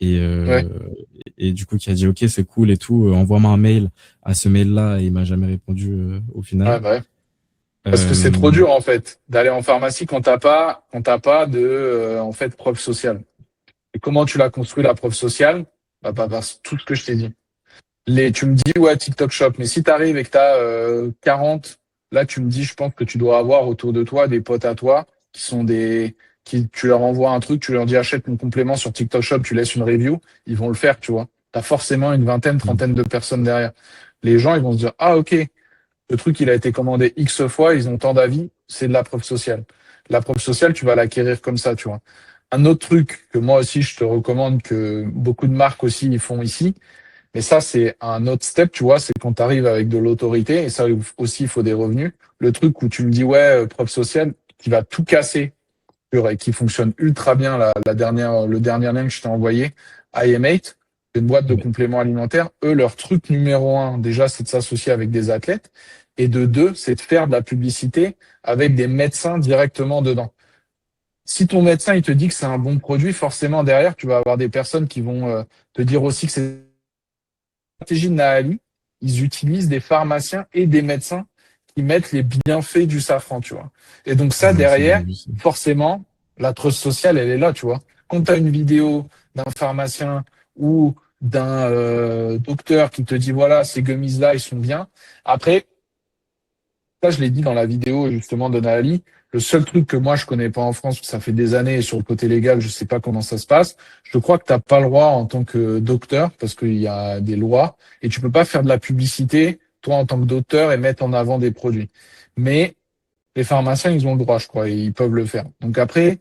Et, Ouais, euh, et du coup, qui a dit, OK, c'est cool et tout, envoie-moi un mail à ce mail-là et il m'a jamais répondu au ouais, final. bah ouais. Parce que c'est trop Euh, dur en fait d'aller en pharmacie quand t'as pas de en fait preuve sociale. Et comment tu l'as construit la preuve sociale? Bah, par tout ce que je t'ai dit. Tu me dis ouais TikTok Shop, mais si tu arrives et que tu as 40, là tu me dis je pense que tu dois avoir autour de toi des potes à toi qui sont tu leur envoies un truc, tu leur dis achète mon complément sur TikTok Shop, tu laisses une review, ils vont le faire, tu vois. Tu as forcément une vingtaine, trentaine de personnes derrière. Les gens, ils vont se dire ah OK, le truc il a été commandé X fois, ils ont tant d'avis, c'est de la preuve sociale. La preuve sociale, tu vas l'acquérir comme ça, tu vois. Un autre truc que moi aussi je te recommande, que beaucoup de marques aussi ils font ici, mais ça, c'est un autre step, tu vois, c'est quand tu arrives avec de l'autorité, et ça aussi, il faut des revenus. Le truc où tu me dis, ouais, preuve sociale, qui va tout casser, et qui fonctionne ultra bien, le dernier lien que je t'ai envoyé, IM8, c'est une boîte de ouais. compléments alimentaires. Eux, leur truc numéro un, déjà, c'est de s'associer avec des athlètes. Et de deux, c'est de faire de la publicité avec des médecins directement dedans. Si ton médecin, il te dit que c'est un bon produit, forcément, derrière, tu vas avoir des personnes qui vont te dire aussi que c'est stratégie de Naali, ils utilisent des pharmaciens et des médecins qui mettent les bienfaits du safran, tu vois. Et donc ça, Ouais, ça, j'ai derrière, vu ça. forcément, la trust sociale, elle est là, tu vois. Quand tu as une vidéo d'un pharmacien ou d'un docteur qui te dit, voilà, ces gummies-là, ils sont bien. Après, ça, je l'ai dit dans la vidéo justement de Naali. Le seul truc que moi je connais pas en France, ça fait des années, et sur le côté légal, je sais pas comment ça se passe. Je crois que t'as pas le droit en tant que docteur, parce qu'il y a des lois, et tu peux pas faire de la publicité, toi en tant que docteur, et mettre en avant des produits. Mais les pharmaciens, ils ont le droit, je crois, et ils peuvent le faire. Donc après,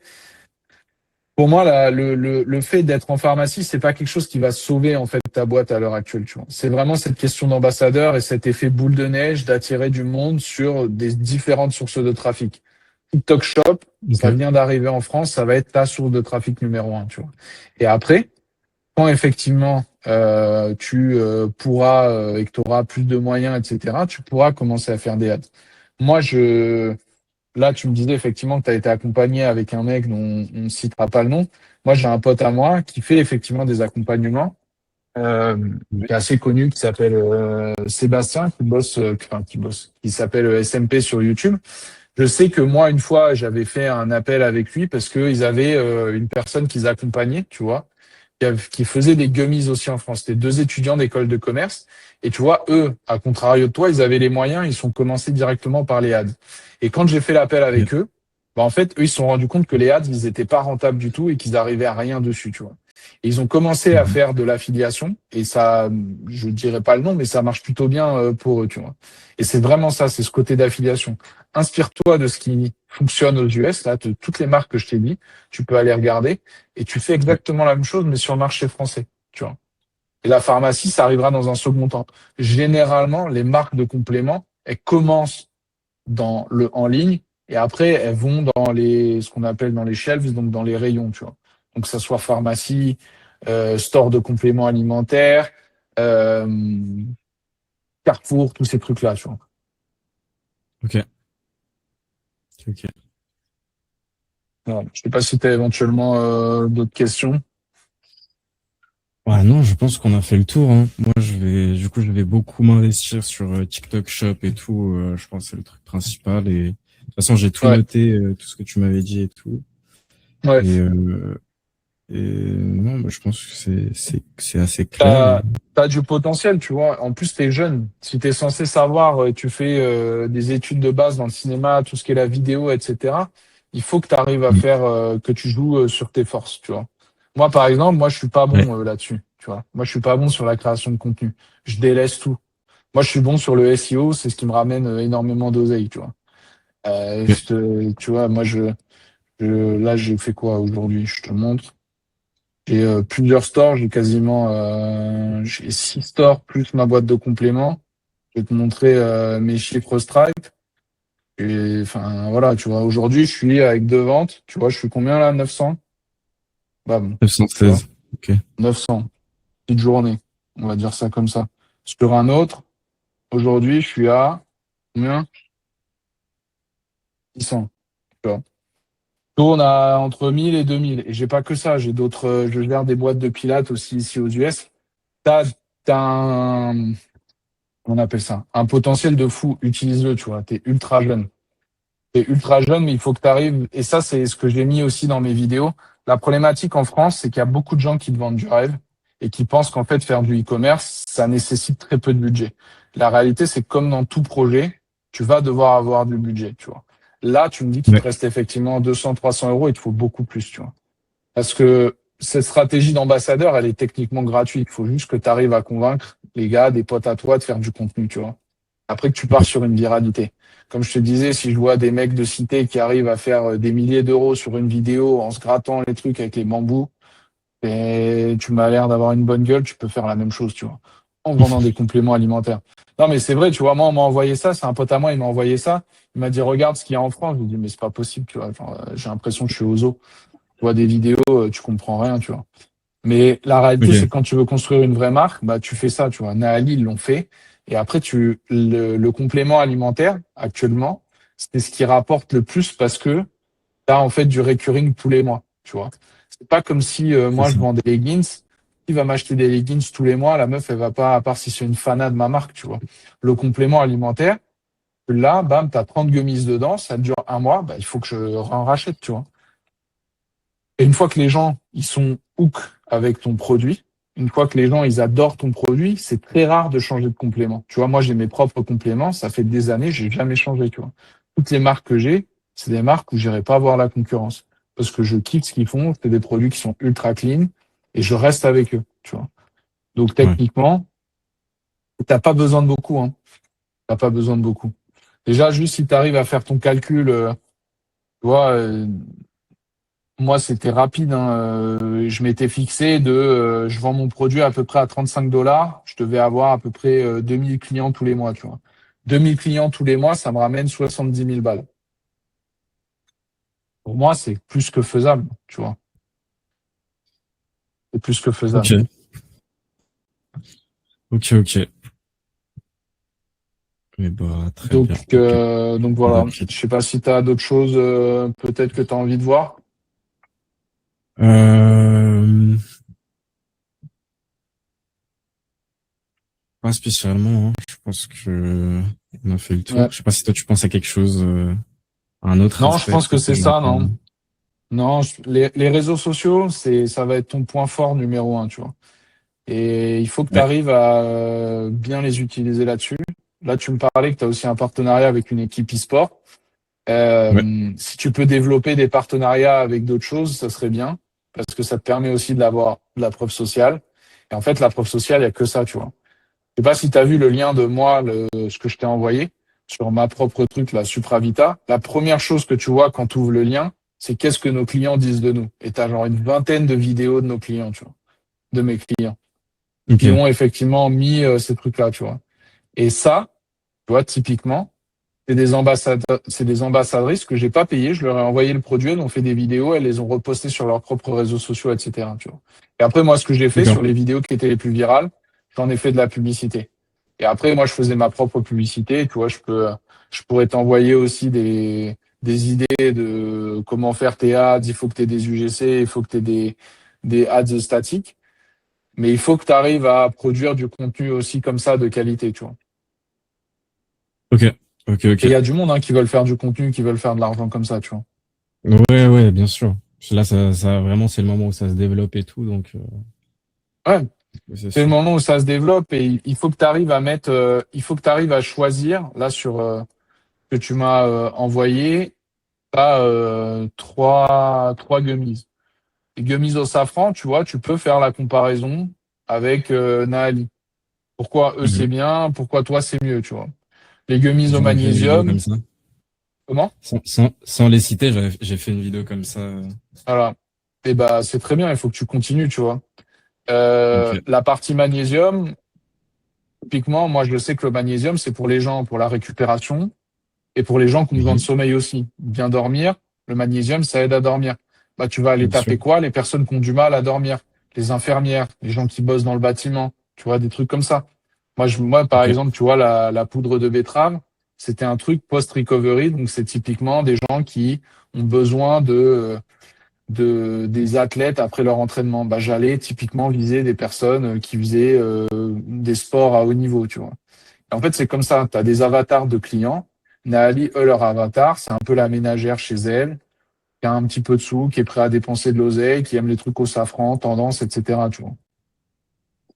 pour moi, le fait d'être en pharmacie, c'est pas quelque chose qui va sauver en fait ta boîte à l'heure actuelle. Tu vois. C'est vraiment cette question d'ambassadeur et cet effet boule de neige d'attirer du monde sur des différentes sources de trafic. TikTok Shop, ça Ok. vient d'arriver en France, ça va être ta source de trafic numéro un. Tu vois. Et après, quand effectivement tu pourras et que tu auras plus de moyens, etc., tu pourras commencer à faire des ads. Moi, là, tu me disais effectivement que tu as été accompagné avec un mec dont on ne citera pas le nom. Moi, j'ai un pote à moi qui fait effectivement des accompagnements, euh, Ouais. qui est assez connu, qui s'appelle Sébastien, qui s'appelle SMP sur YouTube. Je sais que moi, une fois, j'avais fait un appel avec lui parce qu'ils avaient une personne qu'ils accompagnaient, tu vois, qui faisait des gummies aussi en France. C'était deux étudiants d'école de commerce. Et tu vois, eux, à contrario de toi, ils avaient les moyens, ils sont commencés directement par les ads. Et quand j'ai fait l'appel Ok. avec eux, bah, en fait, eux, ils se sont rendus compte que les ads, ils n'étaient pas rentables du tout et qu'ils arrivaient à rien dessus, tu vois. Et ils ont commencé à Mhm. faire de l'affiliation et ça, je dirais pas le nom, mais ça marche plutôt bien pour eux, tu vois. Et c'est vraiment ça, c'est ce côté d'affiliation. Inspire-toi de ce qui fonctionne aux US, là, de toutes les marques que je t'ai dit, tu peux aller regarder et tu fais Ouais. exactement la même chose, mais sur le marché français, tu vois. Et la pharmacie, ça arrivera dans un second temps. Généralement, les marques de compléments, elles commencent en ligne et après, elles vont dans ce qu'on appelle dans les shelves, donc dans les rayons, tu vois. Donc, que ça soit pharmacie, store de compléments alimentaires, euh, Carrefour, tous ces trucs-là, tu vois. Ok. Ok. Voilà. Je sais pas si tu as éventuellement d'autres questions. Ouais, non, je pense qu'on a fait le tour, hein. Moi, je vais beaucoup m'investir sur TikTok Shop et tout. Je pense que c'est le truc principal. Et de toute façon, j'ai tout Ouais, noté, tout ce que tu m'avais dit et tout. ouais. Et Non, je pense que c'est assez clair. T'as du potentiel, tu vois. En plus, t'es jeune. Si t'es censé savoir, tu fais des études de base dans le cinéma, tout ce qui est la vidéo, etc. Il faut que tu arrives à Mm. faire, que tu joues sur tes forces, tu vois. Moi, par exemple, moi, je suis pas Ouais. bon là-dessus, tu vois. Moi, je suis pas bon sur la création de contenu. Je délaisse tout. Moi, je suis bon sur le SEO, c'est ce qui me ramène énormément d'oseille, tu vois. Ok. Tu vois, moi, là, j'ai fait quoi aujourd'hui? Je te montre. J'ai plusieurs stores, j'ai 6 stores plus ma boîte de compléments. Je vais te montrer mes chiffres Stripe. Et enfin voilà, tu vois, aujourd'hui je suis avec 2 ventes. Tu vois, je suis combien là? 900. Bam, tu vois, 916. Ok. 900. Petite journée, on va dire ça comme ça. Sur un autre, aujourd'hui je suis à combien? 600. Tu vois. Tourne à entre 1000 et 2000. Et j'ai pas que ça, j'ai d'autres, je gère des boîtes de pilates aussi ici aux US. T'as, t'as un, on appelle ça, un potentiel de fou, utilise-le, tu vois, t'es ultra jeune. T'es ultra jeune, mais il faut que tu arrives, et ça, c'est ce que j'ai mis aussi dans mes vidéos. La problématique en France, c'est qu'il y a beaucoup de gens qui te vendent du rêve et qui pensent qu'en fait, faire du e-commerce, ça nécessite très peu de budget. La réalité, c'est que comme dans tout projet, tu vas devoir avoir du budget, tu vois. Là, tu me dis qu'il te Ouais. reste effectivement 200, 300 euros, il te faut beaucoup plus, tu vois. Parce que cette stratégie d'ambassadeur, elle est techniquement gratuite. Il faut juste que tu arrives à convaincre les gars, des potes à toi, de faire du contenu, tu vois. Après que tu pars sur une viralité. Comme je te disais, si je vois des mecs de cité qui arrivent à faire des milliers d'euros sur une vidéo en se grattant les trucs avec les bambous, et tu m'as l'air d'avoir une bonne gueule, tu peux faire la même chose, tu vois, en vendant des compléments alimentaires. Non, mais c'est vrai, tu vois, moi, on m'a envoyé ça, c'est un pote à moi, il m'a envoyé ça. Il m'a dit, regarde ce qu'il y a en France. Je lui ai dit, mais c'est pas possible, tu vois. Genre, j'ai l'impression que je suis aux zoo. Tu vois des vidéos, tu comprends rien, tu vois. Mais la réalité, c'est Ok. que quand tu veux construire une vraie marque, bah, tu fais ça, tu vois. Naali, ils l'ont fait. Et après, le complément alimentaire, actuellement, c'est ce qui rapporte le plus parce que tu as en fait du recurring tous les mois, tu vois. C'est pas comme si C'est moi, je ça. vends des leggings. Qui va m'acheter des leggings tous les mois? La meuf, elle va pas, à part si c'est une fanat de ma marque, tu vois. Le complément alimentaire, là, bam, tu as 30 gummies dedans, ça dure un mois, bah, il faut que je en rachète, tu vois. Et une fois que les gens, ils sont hook avec ton produit, une fois que les gens, ils adorent ton produit, c'est très rare de changer de complément. Tu vois, moi, j'ai mes propres compléments, ça fait des années, j'ai jamais changé, tu vois. Toutes les marques que j'ai, c'est des marques où j'irai pas voir la concurrence. Parce que je kiffe ce qu'ils font, c'est des produits qui sont ultra clean et je reste avec eux, tu vois. Donc, Ouais. techniquement, t'as pas besoin de beaucoup, hein. T'as pas besoin de beaucoup. Déjà, juste si tu arrives à faire ton calcul, tu vois, moi, c'était rapide, hein. Je m'étais fixé je vends mon produit à peu près à 35 dollars. Je devais avoir à peu près 2000 clients tous les mois, tu vois. 2000 clients tous les mois, ça me ramène 70 000 balles. Pour moi, c'est plus que faisable, tu vois. C'est plus que faisable. Ok. Ok. Ok. Mais bah, très bien. Donc Bah, voilà. ok. Je sais pas si tu as d'autres choses, peut-être que tu as envie de voir. Euh, Pas spécialement, hein. Je pense que on a fait le Ouais. tour. Je sais pas si toi tu penses à quelque chose, à un autre Non, je aspect pense que peut-être que c'est j'aurais ça, pas. non. Non, les réseaux sociaux, ça va être ton point fort numéro un, tu vois. Et il faut que tu Ouais. arrives à bien les utiliser là-dessus. Là, tu me parlais que tu as aussi un partenariat avec une équipe e-sport. Ouais. Si tu peux développer des partenariats avec d'autres choses, ça serait bien, parce que ça te permet aussi d'avoir de la preuve sociale. Et en fait, la preuve sociale, il n'y a que ça, tu vois. Je sais pas si tu as vu le lien de moi, ce que je t'ai envoyé sur ma propre truc, la Supravita. La première chose que tu vois quand tu ouvres le lien, c'est qu'est-ce que nos clients disent de nous. Et tu as genre une vingtaine de vidéos de nos clients, tu vois, de mes clients qui Ok. ont effectivement mis ces trucs-là, tu vois. Et ça, tu vois, typiquement, c'est des ambassadrices que j'ai pas payées. Je leur ai envoyé le produit, elles ont fait des vidéos, elles les ont repostées sur leurs propres réseaux sociaux, etc. Tu vois. Et après, moi, ce que j'ai fait D'accord. sur les vidéos qui étaient les plus virales, j'en ai fait de la publicité. Et après, moi, je faisais ma propre publicité. Tu vois, je pourrais t'envoyer aussi des idées de comment faire tes ads. Il faut que tu aies des UGC, il faut que tu aies des ads statiques. Mais il faut que tu arrives à produire du contenu aussi comme ça de qualité, tu vois. Ok. Ok. Et il y Ok. a du monde hein, qui veulent faire du contenu, qui veulent faire de l'argent comme ça, tu vois. Ouais. Ouais. Bien sûr. Là, vraiment, c'est le moment où ça se développe et tout, donc Ouais, c'est c'est le sûr. moment où ça se développe et il faut que tu arrives à mettre, il faut que tu arrives à choisir. Là, sur que tu m'as envoyé, t'as trois gummies. Les gummies au safran, tu vois, tu peux faire la comparaison avec Naali. Pourquoi eux c'est Mhm. bien, pourquoi toi c'est mieux, tu vois. Les gummies au J'en ai fait une vidéo comme magnésium, ça. comment? Sans les citer, j'ai fait une vidéo comme ça. Voilà. Et bah c'est très bien, il faut que tu continues, tu vois. Ok. La partie magnésium, typiquement, moi je sais que le magnésium c'est pour les gens pour la récupération et pour les gens qui ont besoin de Mhm. sommeil aussi. Bien dormir, le magnésium ça aide à dormir. Bah tu vas aller Bien sûr. taper quoi? Les personnes qui ont du mal à dormir, les infirmières, les gens qui bossent dans le bâtiment, tu vois, des trucs comme ça. Moi, par Ok. exemple, tu vois, la poudre de betterave, c'était un truc post-recovery. Donc, c'est typiquement des gens qui ont besoin des athlètes après leur entraînement. Bah, j'allais typiquement viser des personnes qui faisaient des sports à haut niveau, tu vois. Et en fait, c'est comme ça. Tu as des avatars de clients. Naali, eux, leur avatar, c'est un peu la ménagère chez elle, qui a un petit peu de sous, qui est prêt à dépenser de l'oseille, qui aime les trucs au safran, tendance, etc., tu vois. Ouais,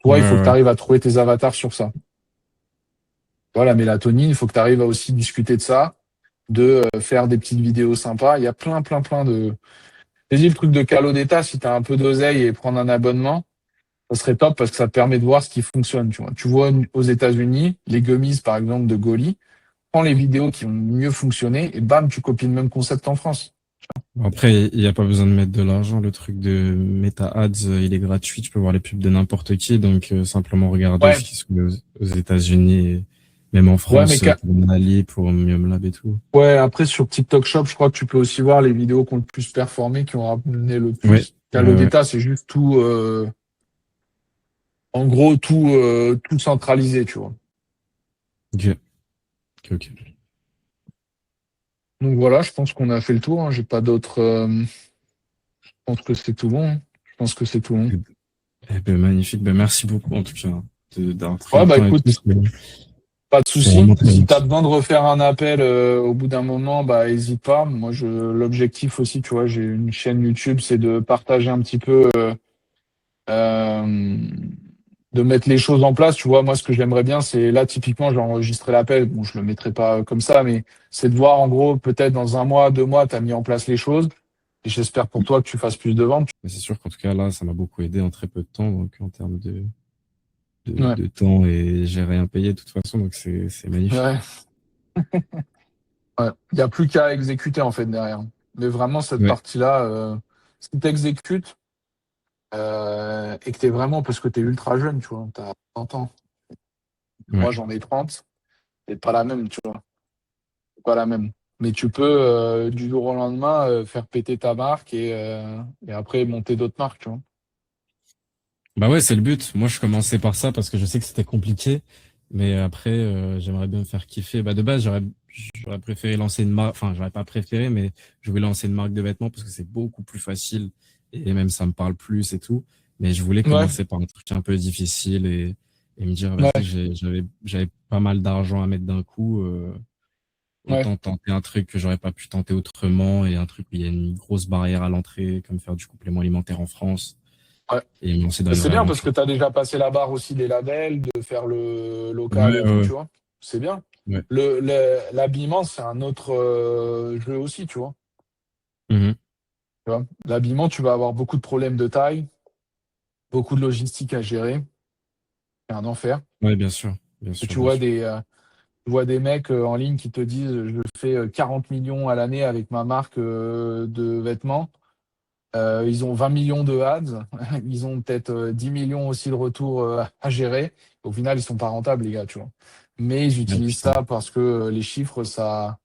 Toi, il faut que tu ouais. arrives à trouver tes avatars sur ça. Voilà, la mélatonine, il faut que tu arrives à aussi discuter de ça, de faire des petites vidéos sympas. Il y a plein de. Vas-y, le truc de Calo d'État, si tu as un peu d'oseille et prendre un abonnement, ça serait top parce que ça te permet de voir ce qui fonctionne. Tu vois aux États-Unis, les gummies, par exemple, de Goli, prends les vidéos qui ont mieux fonctionné et bam, tu copies le même concept en France. Après, il n'y a pas besoin de mettre de l'argent. Le truc de Meta Ads, il est gratuit. Tu peux voir les pubs de n'importe qui. Donc, simplement regarder ce Ouais, qui se fait aux États-Unis et même en ouais, mais France pour Mali, pour Mium Lab et tout. ouais, après sur TikTok Shop, je crois que tu peux aussi voir les vidéos qui ont le plus performé, qui ont ramené le Ouais, plus. ouais, Calo ouais. d'État, c'est juste tout. En gros, tout centralisé, tu vois. Ok, ok, ok. Donc voilà, je pense qu'on a fait le tour, hein. J'ai pas d'autres. Je pense que c'est tout bon, hein. Je pense que c'est tout bon. Eh ben, magnifique. Ben, merci beaucoup, en tout cas, d'avoir pris Ouais, le bah temps et tout. écoute, pas de C'est souci. vraiment très Si tu as gentil. besoin de refaire un appel au bout d'un moment, bah hésite pas. Moi, l'objectif aussi, tu vois, j'ai une chaîne YouTube, c'est de partager un petit peu, euh, de mettre les choses en place. Tu vois, moi, ce que j'aimerais bien, c'est là, typiquement, j'ai enregistré l'appel. Bon, je le mettrai pas comme ça, mais c'est de voir en gros, peut-être dans un mois, 2 mois, tu as mis en place les choses. Et j'espère pour toi que tu fasses plus de ventes. Mais c'est sûr qu'en tout cas, là, ça m'a beaucoup aidé en très peu de temps. Donc, en termes Ouais, de temps et j'ai rien payé de toute façon. Donc, c'est magnifique. ouais, ouais. Il n'y a plus qu'à exécuter en fait derrière. Mais vraiment, cette Ouais, partie-là, si tu exécutes et que tu es vraiment, parce que tu es ultra jeune, tu vois, tu as 30 ans. ouais. Moi, j'en ai 30. C'est pas la même, tu vois. C'est pas la même. Mais tu peux, du jour au lendemain, faire péter ta marque et après monter d'autres marques, tu vois. Bah ouais, c'est le but. Moi, je commençais par ça parce que je sais que c'était compliqué. Mais après, j'aimerais bien me faire kiffer. Bah, de base, j'aurais préféré lancer une marque. Enfin, j'aurais pas préféré, mais je voulais lancer une marque de vêtements parce que c'est beaucoup plus facile et même ça me parle plus et tout. Mais je voulais Ouais, commencer par un truc un peu difficile et me dire, vas-y, ouais, j'avais pas mal d'argent à mettre d'un coup. ouais, Autant tenter un truc que j'aurais pas pu tenter autrement et un truc où il y a une grosse barrière à l'entrée, comme faire du complément alimentaire en France ouais. et me lancer dans Et une c'est vraie bien parce que aventure. tu as déjà passé la barre aussi des labels, de faire le local Ouais, et tout, ouais, tu vois. C'est bien. ouais. L'habillement, c'est un autre jeu aussi, tu vois. Mhm. Tu vois. L'habillement, tu vas avoir beaucoup de problèmes de taille, beaucoup de logistique à gérer. C'est un enfer. Ouais, bien sûr, bien Et sûr, bien sûr. tu vois des mecs en ligne qui te disent je fais 40 millions à l'année avec ma marque de vêtements. Ils ont 20 millions de ads. Ils ont peut-être 10 millions aussi de retours à gérer. Au final, ils sont pas rentables, les gars, tu vois. Mais ils Ouais, utilisent putain. ça parce que les chiffres, ça.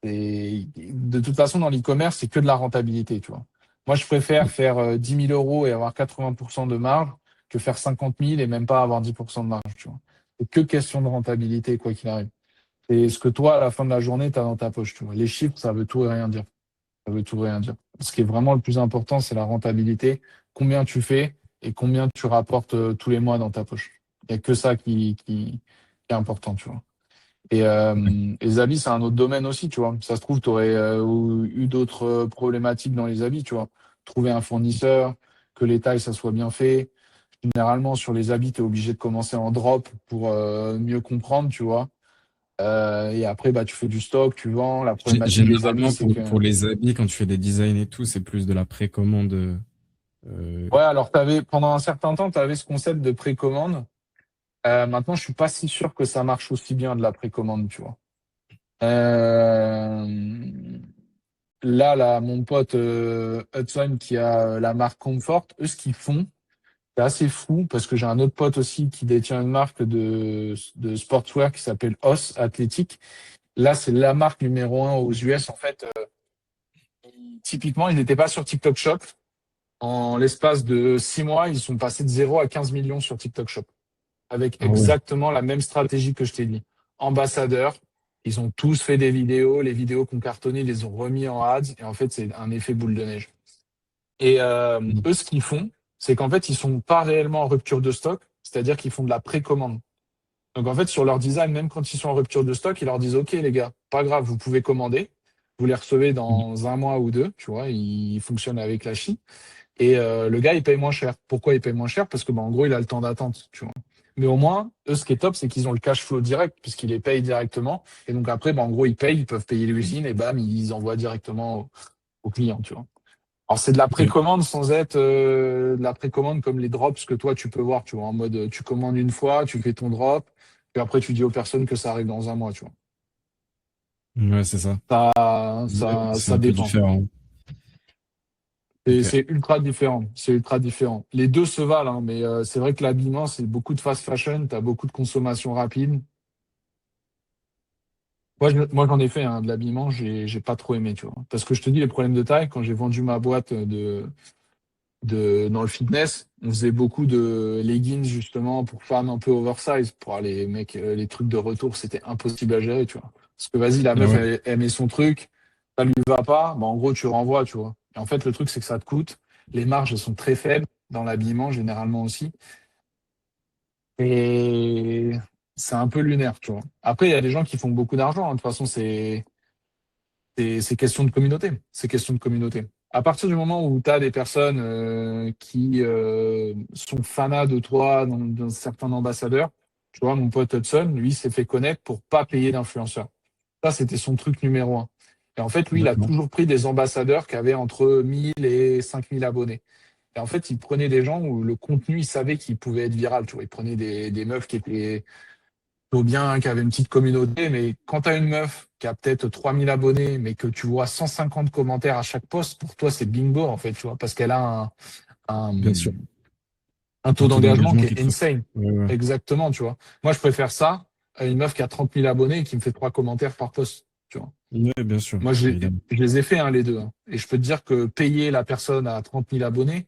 De toute façon, dans l'e-commerce, c'est que de la rentabilité, tu vois. Moi, je préfère faire 10 000 euros et avoir 80% de marge que faire 50 000 et même pas avoir 10% de marge, tu vois. C'est que question de rentabilité, quoi qu'il arrive. C'est ce que toi, à la fin de la journée, tu as dans ta poche, tu vois. Les chiffres, ça veut tout et rien dire. Ça veut tout et rien dire. Ce qui est vraiment le plus important, c'est la rentabilité. Combien tu fais et combien tu rapportes tous les mois dans ta poche. Il n'y a que ça qui est important, tu vois. Et les habits, c'est un autre domaine aussi, tu vois. Ça se trouve, tu aurais eu d'autres problématiques dans les habits, tu vois. Trouver un fournisseur, que les tailles, ça soit bien fait. Généralement, sur les habits, tu es obligé de commencer en drop pour mieux comprendre, tu vois. Et après, bah, tu fais du stock, tu vends. La problématique des habits, Généralement, c'est que... pour les habits, quand tu fais des designs et tout, c'est plus de la précommande. Euh, Ouais, alors pendant un certain temps, tu avais ce concept de précommande. Maintenant, je suis pas si sûr que ça marche aussi bien de la précommande, tu vois. Euh, là, mon pote Hudson qui a la marque Comfort, eux, ce qu'ils font, c'est assez fou parce que j'ai un autre pote aussi qui détient une marque de sportswear qui s'appelle OS Athletic. Là, c'est la marque numéro un aux US. En fait, typiquement, ils n'étaient pas sur TikTok Shop. En l'espace de 6 mois, ils sont passés de 0 à 15 millions sur TikTok Shop avec Ah ouais. exactement la même stratégie que je t'ai dit. Ambassadeurs, ils ont tous fait des vidéos. Les vidéos qu'on cartonné, ils les ont remis en ads. Et en fait, c'est un effet boule de neige. Et eux, ce qu'ils font, c'est qu'en fait, ils sont pas réellement en rupture de stock, c'est-à-dire qu'ils font de la précommande. Donc en fait, sur leur design, même quand ils sont en rupture de stock, ils leur disent, OK, les gars, pas grave, vous pouvez commander. Vous les recevez dans un mois ou deux, tu vois, ils fonctionnent avec la Chine. Et le gars, il paye moins cher. Pourquoi il paye moins cher? Parce que, bah, en gros, il a le temps d'attente, tu vois. Mais au moins, eux, ce qui est top, c'est qu'ils ont le cash flow direct, puisqu'ils les payent directement. Et donc après, bah, en gros, ils payent, ils peuvent payer l'usine et bam, ils envoient directement au client, tu vois. Alors, c'est de la Ok. précommande sans être de la précommande comme les drops que toi, tu peux voir, tu vois, en mode, tu commandes une fois, tu fais ton drop, puis après, tu dis aux personnes que ça arrive dans un mois, tu vois. Ouais, c'est ça. Ça, Ouais, ça, c'est ça un peu dépend. différent. Et Ok. c'est ultra différent. C'est ultra différent. Les deux se valent, hein, mais c'est vrai que l'habillement, c'est beaucoup de fast fashion. Tu as beaucoup de consommation rapide. Moi, j'en ai fait de l'habillement. J'ai pas trop aimé, tu vois. Parce que je te dis, les problèmes de taille, quand j'ai vendu ma boîte dans le fitness, on faisait beaucoup de leggings, justement, pour femmes un peu oversize. Pour les mecs, les trucs de retour, c'était impossible à gérer, tu vois. Parce que vas-y, la Ah meuf, ouais. elle met son truc, ça lui va pas, bah, en gros, tu renvoies, tu vois. Et en fait, le truc, c'est que ça te coûte. Les marges, elles sont très faibles dans l'habillement, généralement aussi. Et c'est un peu lunaire, tu vois. Après, il y a des gens qui font beaucoup d'argent, hein. De toute façon, c'est question de communauté. C'est question de communauté. À partir du moment où tu as des personnes qui sont fanas de toi, d'un certain ambassadeur, tu vois, mon pote Hudson, lui, s'est fait connaître pour pas payer d'influenceurs. Ça, c'était son truc numéro un. Et en fait, lui, il a D'accord. toujours pris des ambassadeurs qui avaient entre 1000 et 5000 abonnés. Et en fait, il prenait des gens où le contenu, il savait qu'il pouvait être viral. Tu vois, il prenait des meufs qui étaient plutôt bien, qui avaient une petite communauté. Mais quand tu as une meuf qui a peut-être 3000 abonnés, mais que tu vois 150 commentaires à chaque post, pour toi, c'est bingo, en fait, tu vois, parce qu'elle a un, Bien sûr. un Un taux taux d'engagement d'engagement qui qui est est très. insane. Ouais, ouais. Exactement, tu vois. Moi, je préfère ça à une meuf qui a 30 000 abonnés et qui me fait 3 commentaires par post, tu vois. Ouais, bien sûr, Moi, évidemment. je les ai fait, les deux, hein. Et je peux te dire que payer la personne à 30 000 abonnés,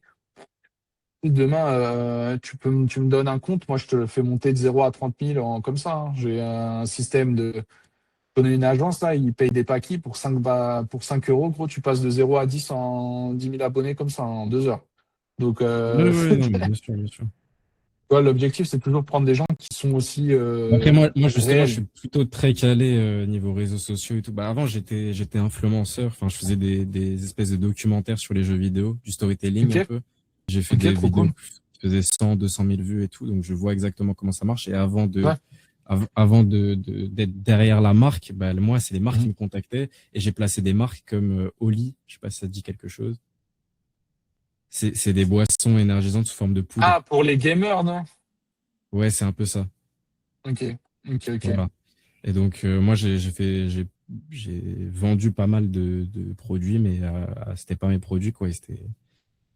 demain, tu me donnes un compte, moi je te le fais monter de 0 à 30 000 comme ça, hein. J'ai un système de. Je connais une agence là, ils payent des paquis pour 5 euros, gros, tu passes de 0 à 10 en 10 000 abonnés comme ça en 2 heures. Donc, Ouais, ouais, non, mais bien sûr, bien sûr. l'objectif c'est toujours prendre des gens qui sont aussi Après, moi, justement, je réels. suis plutôt très calé niveau réseaux sociaux et tout. Bah, avant, j'étais influenceur. Enfin, je faisais des espèces de documentaires sur les jeux vidéo, du storytelling Ok, un peu. J'ai fait ok, des trop vidéos cool. qui faisaient 100, 200 000 vues et tout. Donc, je vois exactement comment ça marche. Et Ouais. avant d'être derrière la marque, bah, moi, c'est les marques qui Mhm. me contactaient et j'ai placé des marques comme Oli. Je sais pas si ça te dit quelque chose. C'est des boissons énergisantes sous forme de poudre. Ah, pour les gamers, non? Ouais, c'est un peu ça. Ok, ok, ok. Voilà. Et donc, moi, j'ai vendu pas mal de produits, mais c'était pas mes produits, quoi.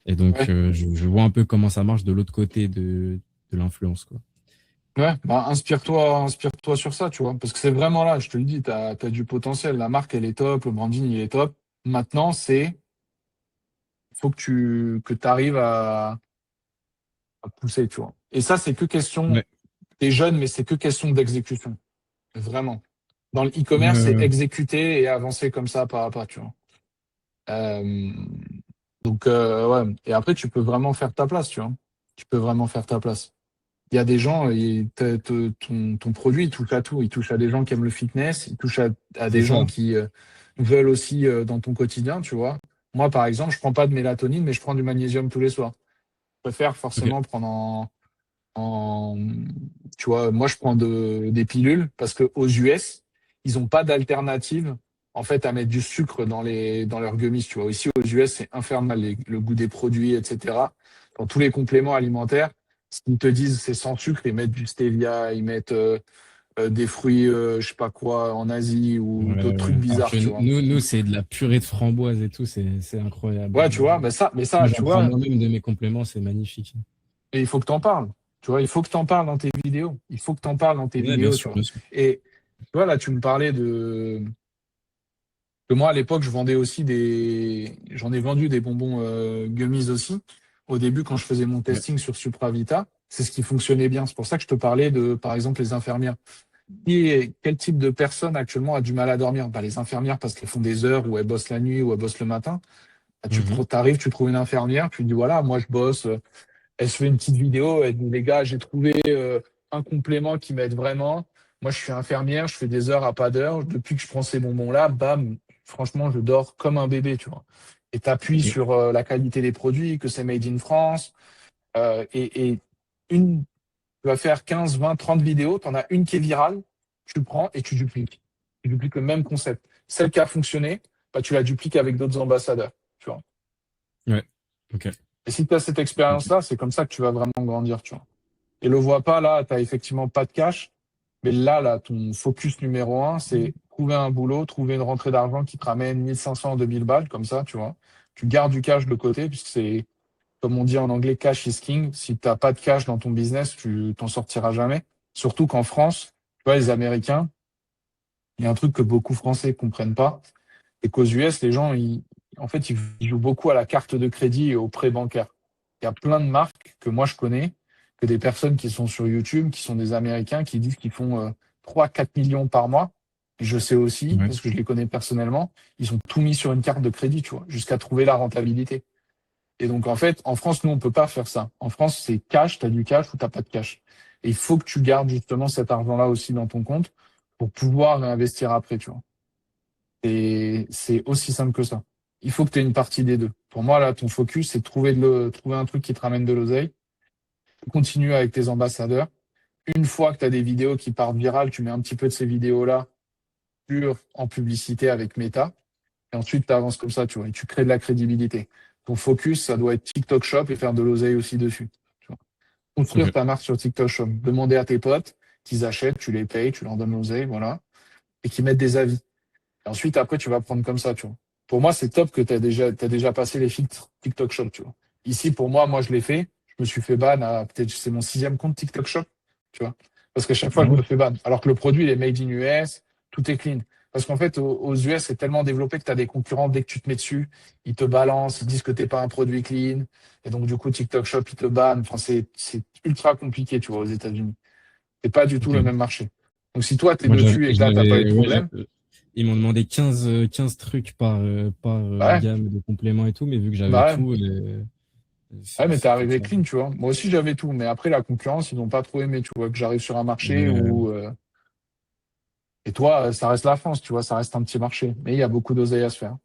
Et donc, Ouais. je vois un peu comment ça marche de l'autre côté de l'influence, quoi. Ouais, bah inspire-toi sur ça, tu vois, parce que c'est vraiment là, je te le dis, t'as du potentiel. La marque, elle est top, le branding, il est top. Maintenant, faut que tu arrives à pousser, tu vois. Et ça, c'est que question, Ouais. t'es jeune, mais c'est que question d'exécution. Vraiment. Dans le Ouais, e-commerce, c'est ouais, exécuter et avancer comme ça pas à pas, tu vois. Euh, donc, ouais. Et après, tu peux vraiment faire ta place, tu vois. Tu peux vraiment faire ta place. il y a des gens, ton produit, il touche à tout. Il touche à des gens qui aiment le fitness, il touche à C'est des gens ça. qui veulent aussi dans ton quotidien, tu vois. Moi, par exemple, je prends pas de mélatonine, mais je prends du magnésium tous les soirs. Je préfère Ok. forcément prendre en, tu vois, moi, je prends des pilules parce que aux US, ils ont pas d'alternative, en fait, à mettre du sucre dans leurs gummies, tu vois. Ici, aux US, c'est infernal, le goût des produits, etc. Dans tous les compléments alimentaires, s'ils te disent c'est sans sucre, ils mettent du stevia, ils mettent des fruits, je sais pas quoi, en Asie ou Ouais, d'autres trucs ouais. Alors bizarres, que tu vois. nous, c'est de la purée de framboise et tout, c'est incroyable. Ouais, tu vois, mais ça, Moi, tu j'en prends vois, moi-même de mes compléments, c'est magnifique. et il faut que tu en parles. Tu vois, il faut que tu en parles dans tes vidéos. Il faut que tu en parles dans tes Ouais, bien vidéos, tu sûr, vois. bien sûr. Et tu vois, là, tu me parlais que moi, à l'époque, je vendais aussi j'en ai vendu des bonbons gummies aussi. Au début, quand je faisais mon Ouais. testing sur Supravita, c'est ce qui fonctionnait bien. C'est pour ça que je te parlais de, par exemple, les infirmières. Quel type de personne actuellement a du mal à dormir? Bah, les infirmières parce qu'elles font des heures où elles bossent la nuit ou elles bossent le matin. Bah, Mhm. t'arrives, tu trouves une infirmière, tu dis voilà, moi je bosse. Elle se fait une petite vidéo, elle dit les gars, j'ai trouvé un complément qui m'aide vraiment. Moi, je suis infirmière, je fais des heures à pas d'heure. Depuis que je prends ces bonbons-là, bam, franchement, je dors comme un bébé, tu vois. Et t'appuies Ok. sur la qualité des produits, que c'est made in France. Et tu vas faire 15, 20, 30 vidéos, tu en as une qui est virale, tu le prends et tu dupliques. Tu dupliques le même concept. Celle qui a fonctionné, bah, tu la dupliques avec d'autres ambassadeurs, tu vois. Ouais. Ok. Et si tu as cette expérience-là, c'est comme ça que tu vas vraiment grandir, tu vois. Et le vois pas, là, tu n'as effectivement pas de cash. Mais là, ton focus numéro un, c'est trouver un boulot, trouver une rentrée d'argent qui te ramène 1500, 2000 balles, comme ça, tu vois. Tu gardes du cash de côté, puisque c'est, comme on dit en anglais, cash is king. Si tu n'as pas de cash dans ton business, tu t'en sortiras jamais. Surtout qu'en France, tu vois, les Américains, il y a un truc que beaucoup Français comprennent pas, c'est qu'aux US, les gens, en fait, ils jouent beaucoup à la carte de crédit et au prêt bancaire. Il y a plein de marques que moi je connais, que des personnes qui sont sur YouTube, qui sont des Américains, qui disent qu'ils font 3-4 millions par mois. Et je sais aussi, Ouais. parce que je les connais personnellement, ils ont tout mis sur une carte de crédit, tu vois, jusqu'à trouver la rentabilité. Et donc, en fait, en France, nous, on peut pas faire ça. En France, c'est cash, tu as du cash ou t'as pas de cash. Et il faut que tu gardes justement cet argent-là aussi dans ton compte pour pouvoir réinvestir après, tu vois. Et c'est aussi simple que ça. Il faut que tu aies une partie des deux. Pour moi, là, ton focus, c'est de trouver un truc qui te ramène de l'oseille. Continue avec tes ambassadeurs. Une fois que tu as des vidéos qui partent virales, tu mets un petit peu de ces vidéos-là en publicité avec Meta. Et ensuite, tu avances comme ça, tu vois, et tu crées de la crédibilité. Ton focus, ça doit être TikTok Shop et faire de l'oseille aussi dessus. Tu vois. Construire Ok. ta marque sur TikTok Shop. Demander à tes potes qu'ils achètent, tu les payes, tu leur donnes l'oseille, voilà, et qu'ils mettent des avis. Et ensuite, après, tu vas prendre comme ça, tu vois. Pour moi, c'est top que t'as déjà passé les filtres TikTok Shop, tu vois. Ici, pour moi, je l'ai fait. Je me suis fait ban à, peut-être, c'est mon sixième compte TikTok Shop, tu vois. Parce qu'à chaque fois, Ah je ouais. me fais ban. Alors que le produit, il est made in US, tout est clean. Parce qu'en fait, aux US, c'est tellement développé que tu as des concurrents, dès que tu te mets dessus, ils te balancent, ils disent que t'es pas un produit clean. Et donc, du coup, TikTok Shop, ils te bannent. Enfin, c'est ultra compliqué, tu vois, aux États-Unis. C'est pas du tout le Ok. même marché. Donc, si toi, tu es Moi, dessus et que là, t'as pas eu de ouais, problème, ils m'ont demandé 15 trucs par bah ouais, gamme de compléments et tout, mais vu que j'avais bah ouais. tout, Ouais, mais t'es c'était arrivé ça. clean, tu vois. Moi aussi, j'avais tout. Mais après, la concurrence, ils n'ont pas trop aimé, tu vois, que j'arrive sur un marché Ouais, où... et toi, ça reste la France, tu vois, ça reste un petit marché. Mais il y a beaucoup d'oseille à se faire.